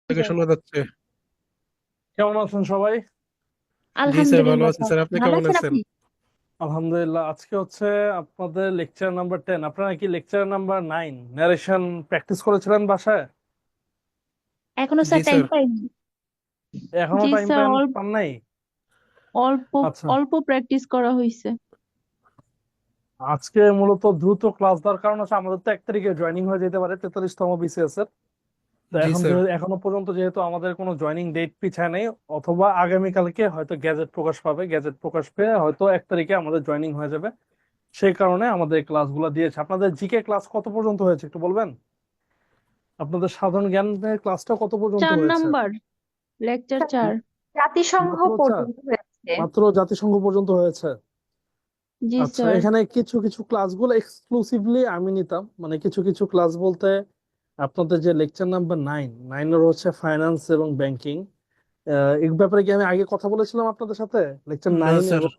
থেকে যায়। শোনা যাচ্ছে। কেমন আছেন সবাই? জি স্যার, ভালো আলহামদুলিল্লাহ আছি স্যার, স্যার, আপনি ভালো কেমন আছেন আছেন? আপনি? আলহামদুলিল্লাহ। আজকে হচ্ছে আপনাদের লেকচার নাম্বার 10। আপনারা কি লেকচার নাম্বার 9 ন্যারেশন প্র্যাকটিস করেছিলেন বাসায়? এখনো জি স্যার টাইম স্যার। পাইনি। এখনো জি টাইম স্যার, অল্প পান নাই? অল্প আচ্ছা, অল্প প্র্যাকটিস করা হয়েছে। আজকে মূলত দ্রুত ক্লাস দেওয়ার কারণ হচ্ছে আমাদের তো 1 তারিখে জয়েনিং হয়ে যেতে পারে 43তম বিসিএস এর। তো জি স্যার। এখনো পর্যন্ত যেহেতু আমাদের কোনো জয়েনিং ডেট পিছায় নেই, অথবা আগামীকালকে হয়তো গ্যাজেট প্রকাশ পাবে, গ্যাজেট প্রকাশ পেয়ে হয়তো 1 তারিখে আমাদের জয়েনিং হয়ে যাবে। সেই কারণে আমাদের ক্লাসগুলো দিয়েছে। আপনাদের জিকে ক্লাস কত পর্যন্ত হয়েছে একটু বলবেন? আপনাদের সাধারণ জ্ঞানের ক্লাসটা কত পর্যন্ত 4 হয়েছে? Number, lecture 4। জাতিসংঘ মাত্র চার? পর্যন্ত হয়েছে। মাত্র জাতিসংঘ পর্যন্ত হয়েছে? জি আচ্ছা, স্যার। এখানে কিছু কিছু ক্লাসগুলো এক্সক্লুসিভলি আমি নিতাম, মানে কিছু কিছু ক্লাস বলতে আপনাদের যে লেকচার নাম্বার 9 হচ্ছে ফাইন্যান্স এবং ব্যাংকিং। এই ব্যাপারে কি আমি আগে কথা বলেছিলাম আপনাদের সাথে? লেকচার না 9 স্যার। এবং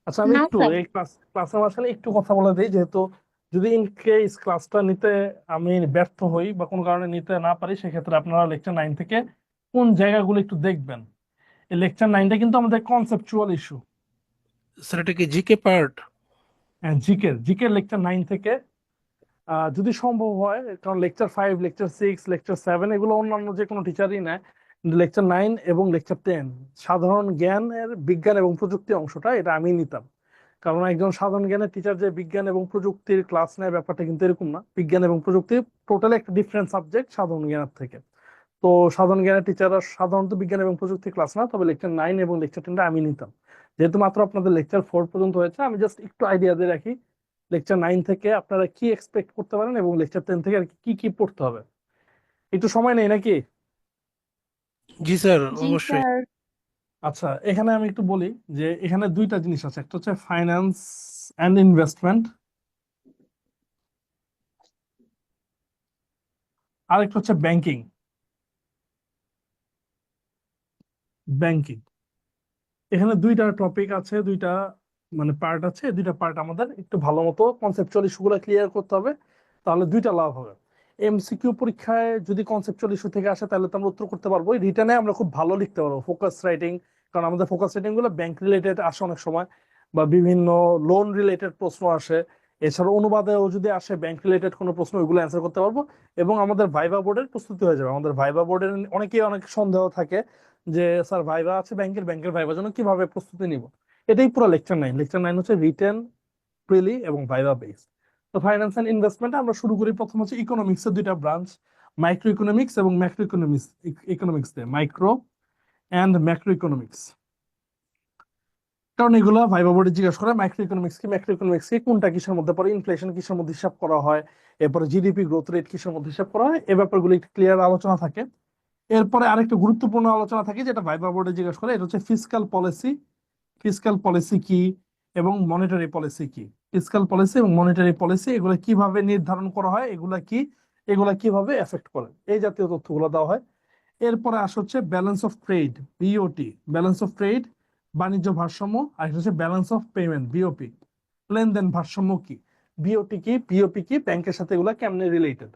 আচ্ছা, আমি না একটু স্যার। এই ক্লাসের মাঝখানে একটু কথা বলে দিই, যেহেতু যদি ইন কেস ক্লাসটা নিতে আমি ব্যর্থ হই বা কোনো কারণে নিতে না পারি, সেক্ষেত্রে আপনারা লেকচার 9 থেকে কোন জায়গাগুলো একটু দেখবেন। এই লেকচার 9টা কিন্তু আমাদের কনসেপচুয়াল ইস্যু। স্যার, এটা কি জিকে পার্ট? জিকের লেকচার 9 থেকে যদি সম্ভব হয়, কারণ লেকচার 5, লেকচার 6, লেকচার 7 এগুলো অন্যান্য যে কোনো টিচারই নেয়, কিন্তু লেকচার 9 এবং লেকচার 10 সাধারণ জ্ঞানের বিজ্ঞান এবং প্রযুক্তি অংশটা এটা আমি নিতাম। কারণ একজন সাধারণ জ্ঞানের টিচার যে বিজ্ঞান এবং প্রযুক্তির ক্লাস নেয়, ব্যাপারটা কিন্তু এরকম না। বিজ্ঞান এবং প্রযুক্তি টোটালি একটা ডিফারেন্ট সাবজেক্ট সাধারণ জ্ঞানের থেকে। তো সাধারণ জ্ঞানের টিচাররা সাধারণত বিজ্ঞান এবং প্রযুক্তি ক্লাস না, তবে লেকচার 9 এবং লেকচার 10টা আমি নিতাম। যেহেতু মাত্র আপনাদের লেকচার 4 পর্যন্ত হয়েছে, আমি জাস্ট একটু আইডিয়া দিয়ে রাখি লেকচার 9 থেকে আপনারা কি এক্সপেক্ট করতে পারেন এবং লেকচার 10 থেকে আর কি কি পড়তে হবে। একটু সময় নেই নাকি? জি স্যার, জি অবশ্যই। স্যার। আচ্ছা, এখানে আমি একটু বলি যে এখানে দুইটা জিনিস আছে, একটা হচ্ছে ফাইন্যান্স অ্যান্ড ইনভেস্টমেন্ট, আরেকটা হচ্ছে ব্যাংকিং। ব্যাংকিং, এখানে দুইটা টপিক আছে, দুইটা মানে পার্ট আছে। দুইটা পার্ট আমাদের একটু ভালো মতো কনসেপচুয়াল ইস্যুগুলো ক্লিয়ার করতে হবে, তাহলে দুইটা লাভ হবে। এমসিকিউ পরীক্ষায় যদি কনসেপচুয়াল ইস্যু থেকে আসে তাহলে তো আমরা উত্তর করতে পারবো, রিটেনে আমরা খুব ভালো লিখতে পারবো ফোকাস রাইটিং। কারণ আমাদের ফোকাস রাইটিং গুলো ব্যাংক রিলেটেড আসে অনেক সময়, বা বিভিন্ন লোন রিলেটেড প্রশ্ন আসে। এছাড়া অনুবাদেও যদি আসে ব্যাংক রিলেটেড কোনো প্রশ্ন, ওইগুলো অ্যান্সার করতে পারবো। এবং আমাদের ভাইবা বোর্ডের প্রস্তুতি হয়ে যাবে। আমাদের ভাইবা বোর্ডের অনেকেই অনেক সন্দেহ থাকে যে স্যার ভাইবা আছে ব্যাংকের, ভাইবার জন্য কিভাবে প্রস্তুতি নিব। এটাই পুরো লেকচার 9। লেকচার 9 হচ্ছে রিটেন, প্রিলি এবং ভাইবা বেস। তো ফাইন্যান্স এন্ড ইনভেস্টমেন্ট আমরা শুরু করি। প্রথম হচ্ছে ইকোনমিক্স এর দুইটা ব্রাঞ্চ, মাইক্রো ইকোনমিক্স এবং ম্যাক্রো ইকোনমিক্স। ইকোনমিক্স দিয়ে মাইক্রো এন্ড ম্যাক্রো ইকোনমিক্স, কারণ এগুলো ভাইবা বোর্ডে জিজ্ঞাসা করে মাইক্রো ইকোনমিক্স কি, ম্যাক্রো ইকোনমিক্স কি, কোনটা কিসের মধ্যে পড়ে, ইনফ্লেশন কিসের মধ্যে হিসাব করা হয়, এরপরে জিডিপি গ্রোথ রেট কিসের মধ্যে হিসাব করা হয়, এই ব্যাপারগুলো একটু ক্লিয়ার আলোচনা থাকে। এরপরে আরেকটা গুরুত্বপূর্ণ আলোচনা থাকে যেটা ভাইবা বোর্ডে জিজ্ঞাসা করে, এটা হচ্ছে ফিসকাল পলিসি। ফিসকাল পলিসি কি এবং মনিটারি পলিসি কি। ফিসকাল পলিসি এবং মনিটারি পলিসি এগুলো কিভাবে নির্ধারণ করা হয়, এগুলা কি, এগুলা কিভাবে এফেক্ট করে, এই জাতীয় তথ্যগুলো দেওয়া হয়। এরপরে আসে হচ্ছে balance of trade, BOT. Balance of trade, বাণিজ্য ভারসাম্য। আর এটা হচ্ছে ব্যালেন্স অফ পেমেন্ট, বিওপি, লেনদেন ভারসাম্য কি। বিওটি কি, বিওপি কি, ব্যাংকের সাথে এগুলা কেমনে রিলেটেড।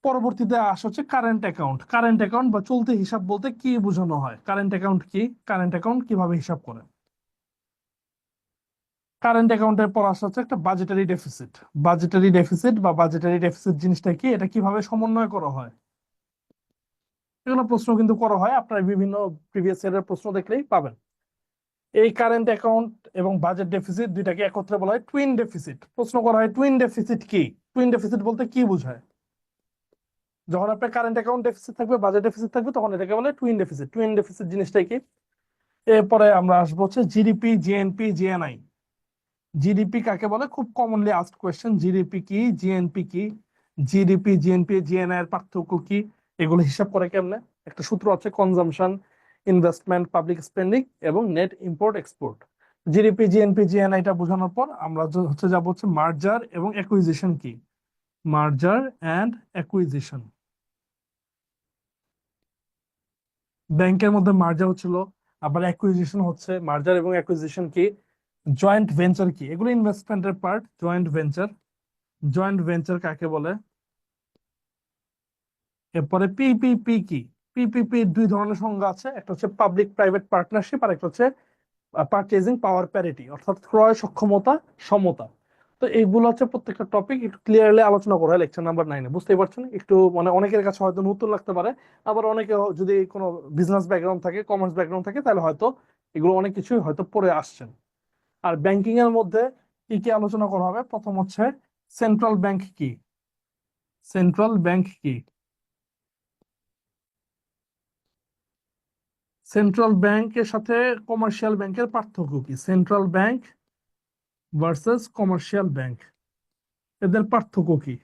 পরবর্তীতে আসা হচ্ছে কারেন্ট অ্যাকাউন্ট। কারেন্ট অ্যাকাউন্ট বা চলতি হিসাব বলতে কি বোঝানো হয়, কারেন্ট অ্যাকাউন্ট কি, কারেন্ট অ্যাকাউন্ট কিভাবে হিসাব করে। কারেন্ট অ্যাকাউন্টের পর আসা হচ্ছে একটা বাজেটারি ডেফিসিট। বাজেটারি ডেফিসিট বা বাজেটারি ডেফিসিট জিনিসটা কি, এটা কিভাবে সমন্বয় করা হয়, এগুলো প্রশ্ন কিন্তু করা হয়। আপনার বিভিন্ন প্রিভিয়াস ইয়ারের প্রশ্ন দেখলেই পাবেন। এই কারেন্ট অ্যাকাউন্ট এবং বাজেট ডেফিসিট দুইটাকে একত্রে বলা হয় টুইন ডেফিসিট। প্রশ্ন করা হয় টুইন ডেফিসিট কি, টুইন ডেফিসিট বলতে কি বোঝায়। যখন আপনার কারেন্ট অ্যাকাউন্ট ডেফিসিট থাকবে, বাজেট ডেফিসিট থাকবে, তখন এটাকে বলে টুইন ডেফিসিট। টুইন ডেফিসিট জিনিসটাই কি। এরপরে আমরা আসবো হচ্ছে জিডিপি, জিএনপি, জিএনআই। জিডিপি কাকে বলে, খুব কমনলি আস্কড কোয়েশ্চেন। জিডিপি কি, জিএনপি কি, জিডিপি, জিএনপি, জিএনআই এর পার্থক্য কি, এগুলো হিসাব করে কেমনে। একটা সূত্র আছে, কনজাম্পশন, ইনভেস্টমেন্ট, পাবলিক স্পেন্ডিং এবং net import export. GDP, GNP, GNI টা বোঝানোর পর আমরা হচ্ছে যাবো হচ্ছে মার্জার এবং অ্যাকুইজিশন কি। মার্জার অ্যান্ড অ্যাকুইজিশন, ব্যাংকের মধ্যে মার্জার হচ্ছিল, আবার অ্যাকুইজিশন হচ্ছে। মার্জার এবং অ্যাকুইজিশন কি, জয়েন্ট ভেঞ্চার কি, এগুলো ইনভেস্টমেন্টের part. Joint venture, joint venture কাকে বলে, এরপরে পিপিপি কি? পিপিপি দুই ধরনের সংজ্ঞা আছে, একটা হচ্ছে পাবলিক প্রাইভেট পার্টনারশিপ আর একটা হচ্ছে পারচেজিং পাওয়ার প্যারিটি, অর্থাৎ ক্রয় সক্ষমতা সমতা। তো এইগুলো হচ্ছে প্রত্যেকটা টপিক একটু ক্লিয়ারলি আলোচনা করা হয় লেকচার নাম্বার 9-এ, বুঝতেই পারছেন? একটু মানে অনেকের কাছে হয়তো নতুন লাগতে পারে, আবার অনেকে যদি কোনো বিজনেস ব্যাকগ্রাউন্ড থাকে, কমার্স ব্যাকগ্রাউন্ড থাকে, তাহলে হয়তো এগুলো অনেক কিছুই হয়তো পড়ে আসছেন। আর ব্যাংকিং এর মধ্যে কি কি আলোচনা করা হবে? প্রথম হচ্ছে সেন্ট্রাল ব্যাংক কি? সেন্ট্রাল ব্যাংক কি? সেন্ট্রাল ব্যাংকের সাথে কমার্শিয়াল ব্যাংকের পার্থক্য কি? Central bank versus commercial bank, এদের পার্থক্য কি?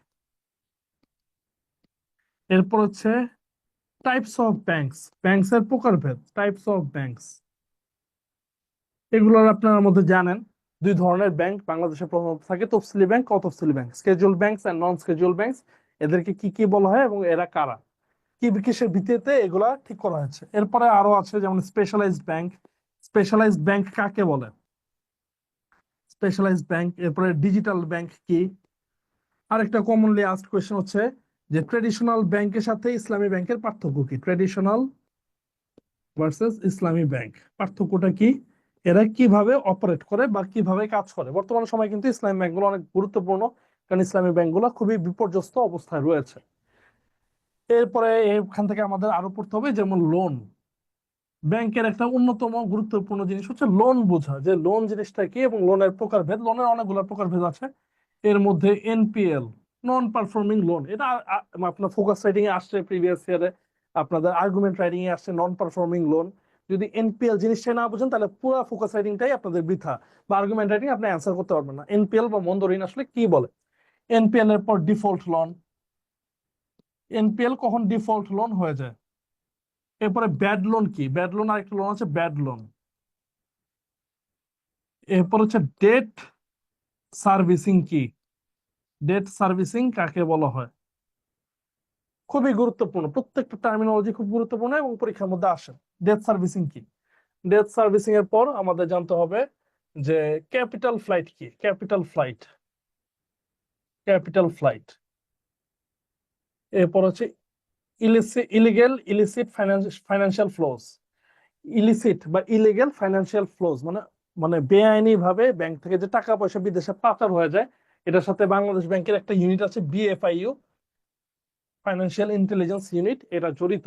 এরপর হচ্ছে টাইপস অফ ব্যাংকস, ব্যাংকস এর প্রকারভেদ, টাইপস অফ ব্যাংকস। এগুলো আপনার মধ্যে জানেন দুই ধরনের ব্যাংক বাংলাদেশে প্রধানত থাকে, তফসিলি ব্যাংক, অতফসিলি bank, scheduled banks and non scheduled banks. এদেরকে কি কি বলা হয় এবং এরা কারা, কি কিসের ভিত্তিতে এগুলা ঠিক করা হয়েছে। এরপরে আরো আছে যেমন স্পেশালাইজড ব্যাংক, স্পেশালাইজড ব্যাংক কাকে বলে? Specialised bank. এরপরে ডিজিটাল ব্যাংক কি? আরেকটা কমনলি আস্কড কোয়েশ্চেন হচ্ছে যে ট্রেডিশনাল ব্যাংকের সাথে ইসলামী ব্যাংকের পার্থক্য কি? ট্রেডিশনাল ভার্সেস ইসলামী ব্যাংক, পার্থক্যটা কি? এরা কিভাবে অপারেট করে বা কিভাবে কাজ করে? বর্তমান সময় কিন্তু ইসলামী ব্যাংকগুলো অনেক গুরুত্বপূর্ণ, কারণ ইসলামী ব্যাংকগুলো খুবই বিপর্যস্ত অবস্থায় রয়েছে। এরপরে এখান থেকে আমাদের আরো পড়তে হবে যেমন লোন। ব্যাংকের একটা অন্যতম গুরুত্বপূর্ণ জিনিস হচ্ছে লোন বোঝা, যে লোন জিনিসটা কি এবং লোনের প্রকারভেদ। লোনের অনেকগুলো প্রকারভেদ আছে, এর মধ্যে এনপিএল, নন পারফর্মিং লোন, এটা আপনার ফোকাস রাইটিং এ আসছে, প্রিভিয়াস ইয়ারে আপনাদের আর্গুমেন্ট রাইটিং এ আসছে নন পারফর্মিং লোন। যদি এনপিএল জিনিসটা না বুঝেন তাহলে পুরো ফোকাস রাইটিংটাই আপনাদের বৃথা, বা আর্গুমেন্ট রাইটিং আপনি অ্যান্সার করতে পারবেন না। এনপিএল বা মন্দ ঋণ আসলে কি বলে? এনপিএল এর পর ডিফল্ট লোন, এনপিএল কখন ডিফল্ট লোন হয়ে যায়। এরপরে ব্যাড লোন কি? ব্যাড লোন আরেকটা লোন আছে ব্যাড লোন। এরপর হচ্ছে ডেট সার্ভিসিং কি? ডেট সার্ভিসিং কাকে বলা হয়? খুবই গুরুত্বপূর্ণ, প্রত্যেকটা টার্মিনোলজি খুব গুরুত্বপূর্ণ এবং পরীক্ষার মধ্যে আসে। ডেট সার্ভিসিং কি? ডেট সার্ভিসিং এর পর আমাদের জানতে হবে যে ক্যাপিটাল ফ্লাইট কি? Capital flight, capital flight. এরপর হচ্ছে illegal illicit financial flows. Illicit বা ইলিগেল ফাইন্যান্সিয়াল ফ্লোজ মানে মানে বেআইনি ভাবে ব্যাংক থেকে যে টাকা পয়সা বিদেশে পাচার হয়ে যায়, এটার সাথে বাংলাদেশ ব্যাংকের একটা ইউনিট আছে বিএফআইইউ, ফাইন্যান্সিয়াল ইন্টেলিজেন্স ইউনিট, এটা জড়িত।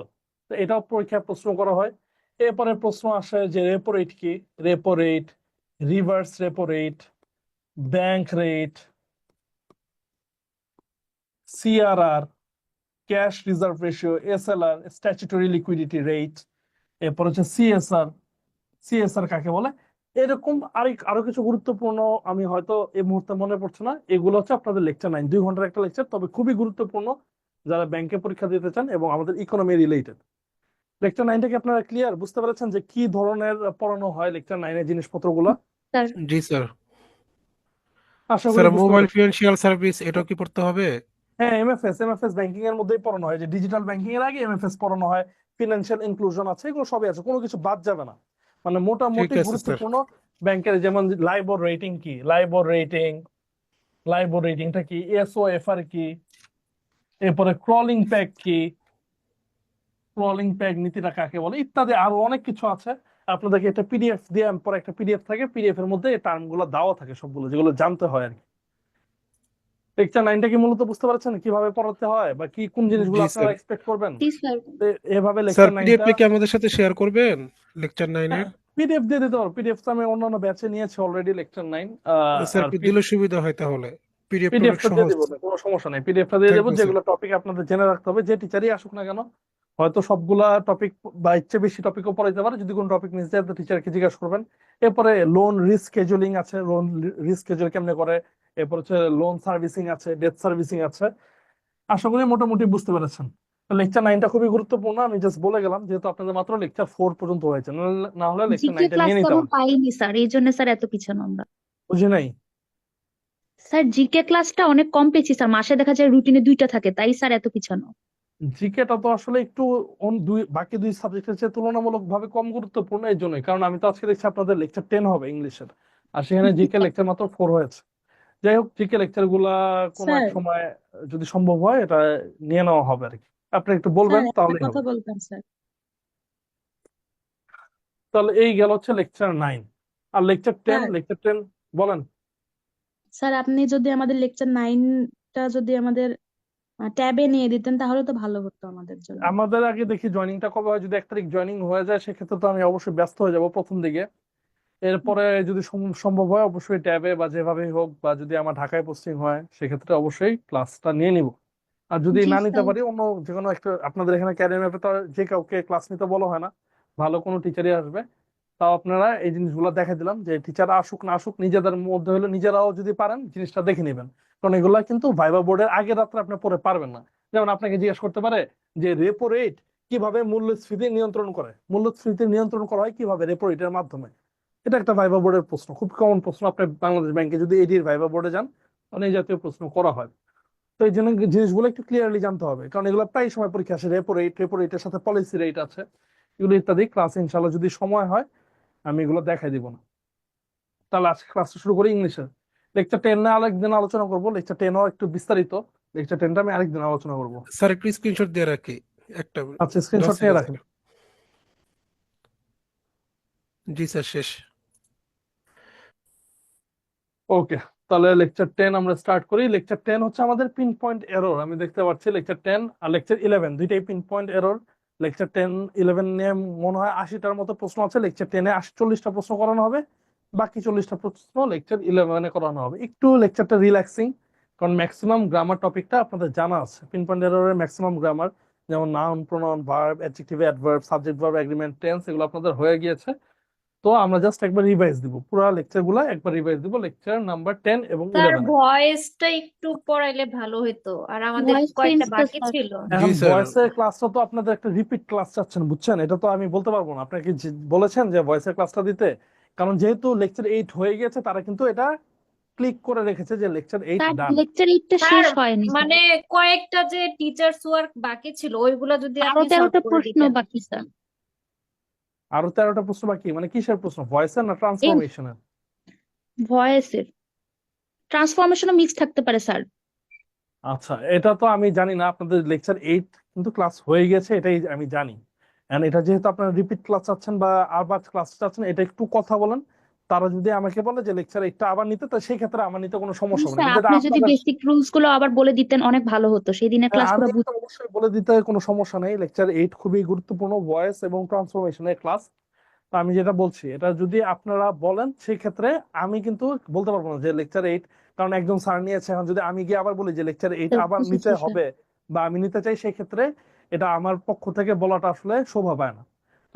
তো এটাও পরীক্ষায় প্রশ্ন করা হয়। এরপরে প্রশ্ন আসে যে রেপো রেট কি? Repo rate, reverse repo rate, bank rate, CRR, cash reserve ratio, SLR, statutory liquidity rate. এরপর হচ্ছে সিএসআর, সিএসআর কাকে বলে? এরকম আরো কিছু গুরুত্বপূর্ণ, আমি হয়তো এই মুহূর্তে মনে পড়ছে না। এগুলো হচ্ছে আপনাদের লেকচার 9, 2 ঘন্টার একটা লেকচার, তবে খুবই গুরুত্বপূর্ণ যারা ব্যাংকে পরীক্ষা দিতে চান এবং আমাদের ইকোনমি রিলেটেড। লেকচার 9টা কি আপনারা ক্লিয়ার, বুঝতে পেরেছেন যে কি ধরনের পড়ানো হয় লেকচার 9-এর জিনিসপত্রগুলো? স্যার জি স্যার। আশা স্যার করি বুঝতে মোবাইল পেরেছেন। ফিনান্সিয়াল সার্ভিস এটাও কি পড়তে হবে? হ্যাঁ, এমএফএস ব্যাংকিং এর মধ্যেই পড়ানো হয়, যে ডিজিটাল ব্যাংকিং এর আগে এমএফএস পড়ানো হয়, ফিনান্সিয়াল ইনক্লুশন আছে, এগুলো সবই আছে, কোনো কিছু বাদ যাবে না। মানে ঠিক মোটামুটি আছে স্যার। গুরুত্বপূর্ণ ব্যাংকের, যেমন লাইবর রেটিং কি? লাইবর রেটিং, লাইবর রেটিংটা কি? এসওএফআর কি? এরপরে ক্রলিং প্যাক কি? ক্রলিং প্যাক নীতিটা কাকে বলে? ইত্যাদি আরো অনেক কিছু আছে। আপনাদেরকে একটা পিডিএফ দিয়ে, পরে একটা পিডিএফ থাকে, পিডিএফ এর মধ্যে এই টার্ম গুলো দেওয়া থাকে সবগুলো, যেগুলো জানতে হয় আর কি। লেকচার 9টা কি মূলত বুঝতে পারছেন কিভাবে পড়াতে হয় বা কি কোন জিনিসগুলো জি আপনারা স্যার। এক্সপেক্ট করবেন? জি স্যার। তো এভাবে স্যার লেকচার 9টা পিডিএফটা কি আমাদের সাথে শেয়ার করবেন লেকচার 9-এর? পিডিএফ দিয়ে দিতে পারো। পিডিএফ তো আমি অন্যান্য ব্যাচে নিয়েছি অলরেডি লেকচার 9। স্যার আর একটু দিলে সুবিধা হয় তাহলে, পিডিএফটা অনেক পিডিএফটা দিয়ে সহজ। দেবো, কোনো সমস্যা নেই, পিডিএফটা দিয়ে থ্যাংক দেবো। You sir. যেগুলো টপিক আপনাদের জেনে রাখতে হবে, যে টিচারই আসুক না কেন, হয়তো সবগুলা টপিক বা ইচ্ছে বেশি টপিকও পড়াইতে পারে। যদি কোনো টপিক মিস যায় তো টিচারকে জিজ্ঞাসা করবেন। এরপরে লোন রিস্কেজুলিং আছে, লোন রিস্কেজুল কেমনে করে। এরপর হচ্ছে লোন সার্ভিসিং আছে, ডেট সার্ভিসিং আছে। আশা করি মোটামুটি বুঝতে পেরেছেন। লেকচার 9টা খুবই গুরুত্বপূর্ণ, আমি জাস্ট বলে গেলাম যেহেতু আপনাদের মাত্র লেকচার 4 পর্যন্ত হয়েছে, না হলে লেকচার জিকে 9টা ক্লাস নিয়ে তো নিতে আমরা হবে। পাইনি স্যার, এই জন্য স্যার এত পিছানো আমরা। বুঝি নাই? স্যার জিকে ক্লাসটা অনেক কম পেয়েছি স্যার, মাসে দেখা যায় রুটিনে 2টা থাকে, তাই স্যার এত পিছানো। জিকেটা তো আসলে একটু বাকি দুই সাবজেক্টের চেয়ে তুলনামূলক ভাবে কম গুরুত্বপূর্ণ, এই জন্যই। কারণ আমি তো আজকে দেখছি আপনাদের লেকচার 10 হবে ইংলিশের, আর সেখানে জিকে লেকচার মাত্র 4 হয়েছে। যাই হোক, জিকে লেকচার গুলা কোনো এক স্যার সময় যদি সম্ভব হয় এটা নিয়ে নেওয়া হবে আর কি। আপনি একটু স্যার বলবেন একটা তাহলেই কথা হবে। বলতাম স্যার। তাহলে এই গেল হচ্ছে লেকচার 9। আর লেকচার 10, স্যার লেকচার 10 বলেন। স্যার আপনি যদি আমাদের লেকচার 9টা যদি আমাদের ট্যাবে নিয়ে দিতেন তাহলে তো ভালো হতো আমাদের জন্য। আমাদের আগে দেখি জয়েনিংটা কবে হয়, যদি 1 তারিখ জয়েনিং হয়ে যায় সেক্ষেত্রে তো আমি অবশ্যই ব্যস্ত হয়ে যাব প্রথম দিকে। এরপরে যদি সম্ভব হয় অবশ্যই ট্যাবে বা যেভাবেই হোক, বা যদি আমার ঢাকায় পোস্টিং হয় সেক্ষেত্রে অবশ্যই ক্লাসটা নিয়ে নিব। আর যদি জি না নিতে স্যার। পারি অন্য যে কোনো একটা, আপনাদের এখানে ক্যারিয়ার ম্যাপে তো আর যে কাউকে ক্লাস নিতে বলা হয় না, ভালো কোনো টিচারই আসবে। তাও আপনারা এই জিনিসগুলো দেখা দিলাম যে টিচার আসুক না আসুক, নিজেদের মধ্যে হলে নিজেরাও যদি পারেন জিনিসটা দেখে নেবেন। কারণ এগুলা কিন্তু ভাইবা বোর্ডের আগের রাত্রে আপনি পরে পারবেন না। যেমন আপনাকে জিজ্ঞেস করতে পারে যে রেপো রেট কিভাবে মূল্যস্ফীতি নিয়ন্ত্রণ করে, মূল্যস্ফীতি নিয়ন্ত্রণ করা হয় কিভাবে রেপো রেটের মাধ্যমে। এটা একটা ভাইবা বোর্ডের প্রশ্ন, খুব কমন প্রশ্ন। আপনি বাংলাদেশ ব্যাংকে যদি এডির ভাইবা বোর্ডে যান তাহলে এই জাতীয় প্রশ্ন করা হয়। তো এই জন্য জিনিসগুলো একটু ক্লিয়ারলি জানতে হবে, কারণ এগুলো প্রায় সময় পরীক্ষা আসে। রেপো রেটের সাথে পলিসি রেট আছে, এগুলো ইত্যাদি ক্লাস ইনশাল্লাহ যদি সময় হয় আমি এগুলো দেখাই দিব না। তাহলে আজকে ক্লাসটা শুরু করি ইংলিশে। লেকচার 10 না আরেকদিন আলোচনা করবো, লেকচার 10ও একটু বিস্তারিত। লেকচার 10টা আমি আরেকদিন আলোচনা করবো। স্যার একটু স্ক্রিনশট দিয়ে রাখি একটা আচ্ছা, 10 স্ক্রিনশট নিয়ে রাখেন। সেকেন্ড। জি স্যার শেষ। ওকে, তাহলে লেকচার 10 আমরা স্টার্ট করি। লেকচার 10 হচ্ছে আমাদের পিন পয়েন্ট এরর। আমি দেখতে পাচ্ছি লেকচার 10 আর লেকচার 11 দুইটাই পিন পয়েন্ট এরর। লেকচার 10 11 নিয়ে মনে হয় 80টার মতো প্রশ্ন আছে। লেকচার 10-এ 40টা প্রশ্ন করানো হবে, বাকি 40টা প্রশ্ন লেকচার 11-এ করানো হবে। একটু লেকচারটা রিল্যাক্সিং, কারণ ম্যাক্সিমাম গ্রামার টপিকটা আপনাদের জানা আছে। পিন পয়েন্ট এররের ম্যাক্সিমাম গ্রামার, যেমন noun, pronoun, verb, adjective, adverb, subject, verb, agreement, tense, এগুলো আপনাদের হয়ে গিয়েছে। তো আমরা জাস্ট একবার রিভাইজ দিব, পুরো লেকচার গুলা একবার রিভাইজ দিব লেকচার নাম্বার 10 এবং স্যার 11-এ। ভয়েসটা একটু পড়াইলে ভালো হতো, আর আমাদের ভয়েস কয়েকটা চেঞ্জটা বাকি স্যার। ছিল। জি এখন স্যার। ভয়েসের ক্লাসটা তো আপনাদের একটা রিপিট ক্লাস চাচ্ছেন, বুঝছেন? এটা তো আমি বলতে পারবো না আপনাকে বলেছেন যে ভয়েসের ক্লাসটা দিতে, কারণ যেহেতু লেকচার 8 হয়ে গেছে তারা কিন্তু এটা ক্লিক করে রেখেছে যে লেকচার 8 স্যার ডান। লেকচার 8টা স্যার শেষ হয়নি স্যার। মানে কয়েকটা যে টিচার্স ওয়ার্ক বাকি ছিল ওইগুলা যদি আরো আপনি সলভ 13টা করে প্রশ্ন দিতেন। বাকি স্যার। আরো 13টা প্রশ্ন বাকি, মানে কিসের প্রশ্ন, ভয়েসের না এই ট্রান্সফরমেশনের? ভয়েসের ট্রান্সফরমেশনও মিক্স থাকতে পারে স্যার। আচ্ছা, এটা তো আমি জানি না। আপনাদের লেকচার 8 কিন্তু ক্লাস হয়ে গেছে এটাই আমি জানি। এন্ড এটা যেহেতু আপনারা রিপিট ক্লাস চাচ্ছেন বা আবার ক্লাস চাচ্ছেন, এটা একটু কথা বলেন। তারা যদি আমাকে বলে যে লেকচার 8টা আবার নিতে, তো সেই ক্ষেত্রে আমার নিতে কোনো জি সমস্যা হবে না, স্যার, কিন্তু এটা আপনি যদি আপনাদের। বেসিক রুলস গুলো আবার বলে দিতেন অনেক ভালো হতো, সেই দিনের হ্যাঁ, ক্লাস আমি পুরো এটা অবশ্যই বলে দিতে কোনো সমস্যা নেই। লেকচার 8 খুবই গুরুত্বপূর্ণ, ভয়েস এবং ট্রান্সফরমেশনের ক্লাস। তো আমি যেটা বলছি এটা যদি আপনারা বলেন সেই ক্ষেত্রে আমি কিন্তু বলতে পারবো না যে লেকচার 8, কারণ একজন স্যার নিয়েছে। এখন যদি আমি গিয়ে আবার বলি যে লেকচার 8 আবার বুঝেছি নিতে স্যার। হবে বা আমি নিতে চাই, সেই ক্ষেত্রে এটা আমার পক্ষ থেকে বলাটা আসলে শোভা পায় না।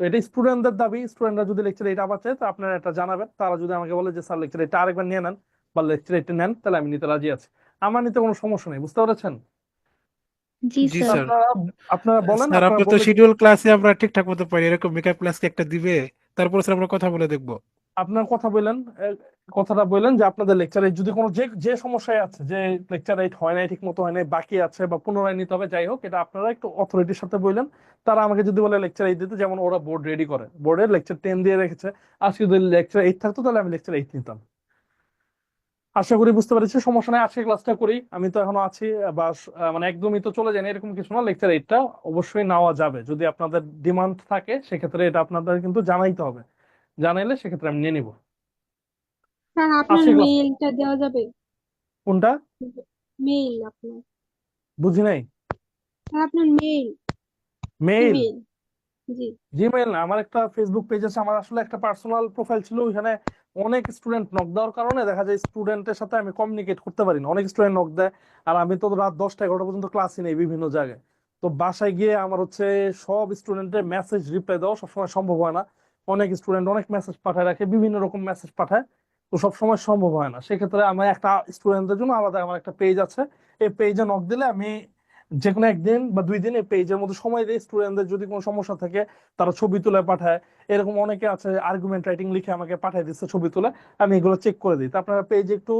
তো এটা স্টুডেন্টদের দাবি, স্টুডেন্টরা যদি লেকচার 8 আবার চায় তো আপনারা এটা জানাবেন। তারা যদি আমাকে বলে যে স্যার লেকচার 8টা আরেকবার নিয়ে নেন বা লেকচার 8 নেন, তাহলে আমি নিতে রাজি আছি। আমার নিতে কোনো সমস্যা নেই, বুঝতে পেরেছেন? জি জি স্যার। স্যার। আপনারা আপনারা বলেন, স্যার আপনারা আপনি তো বললে শিডিউল ক্লাসে আমরা ঠিকঠাক মতো পাই, এরকম মেকআপ ক্লাস কি একটা দিবে? তারপর স্যার আমরা কথা বলে দেখবো। আপনার কথা বললেন, কথাটা বললেন যে আপনাদের লেকচারে যদি কোনো যে যে সমস্যায় আছে, যে লেকচার 8 হয় নাই, ঠিক মতো হয় নাই, বাকি আছে বা পুনরায় নিতে হবে, যাই হোক, এটা আপনারা একটু অথরিটির সাথে বললেন। তারা আমাকে যদি বলে লেকচার 8 দিতে, যেমন ওরা বোর্ড রেডি করে, বোর্ডে লেকচার 10 দিয়ে রেখেছে, আজকে যদি লেকচার 8 থাকতো তাহলে আমি লেকচার 8 নিতাম। আশা করি বুঝতে পেরেছি, সমস্যা নাই, আজকে ক্লাসটা করি। আমি তো এখনো আছি, বা মানে একদমই তো চলে যায়নি এরকম কিছু না। লেকচার 8টা অবশ্যই নেওয়া যাবে, যদি আপনাদের ডিমান্ড থাকে সেক্ষেত্রে এটা আপনাদের কিন্তু জানাইতে হবে। জানাইলে সেক্ষেত্রে আমি নিয়ে নিবো। স্যার আপনার আজকে ক্লাস মেইলটা দেওয়া যাবে? কোনটা? মেইল আপনার, বুঝি নাই। স্যার আপনার মেইল, মেইল? ইমেল। জি। জিমেইল না, আমার একটা ফেসবুক পেজ আছে। আমার আসলে একটা পার্সোনাল প্রোফাইল ছিল, ওইখানে অনেক স্টুডেন্ট নক দেওয়ার কারণে দেখা যায় স্টুডেন্টের সাথে আমি কমিউনিকেট করতে পারি না। অনেক স্টুডেন্ট নক দেয়, আর আমি তো রাত 10টা 11টা পর্যন্ত ক্লাসই নেই বিভিন্ন জায়গায়। তো বাসায় গিয়ে আমার হচ্ছে সব স্টুডেন্টের মেসেজ রিপ্লাই দেওয়া সবসময় সম্ভব হয় না। অনেক স্টুডেন্ট অনেক মেসেজ পাঠায় রাখে, বিভিন্ন রকম মেসেজ পাঠায়, তো সবসময় সম্ভব হয় না। সেক্ষেত্রে আমার একটা স্টুডেন্টদের জন্য আলাদা আমার একটা পেজ আছে। এই পেজে নক দিলে আমি যে কোনো একদিন বা 2 দিন এই পেজের মধ্যে সময় দিই। স্টুডেন্টদের যদি কোনো সমস্যা থাকে তারা ছবি তুলে পাঠায়, এরকম অনেকে আছে আর্গুমেন্ট রাইটিং লিখে আমাকে পাঠিয়ে দিচ্ছে ছবি তুলে, আমি এগুলো চেক করে দিই। তো আপনারা পেজে একটু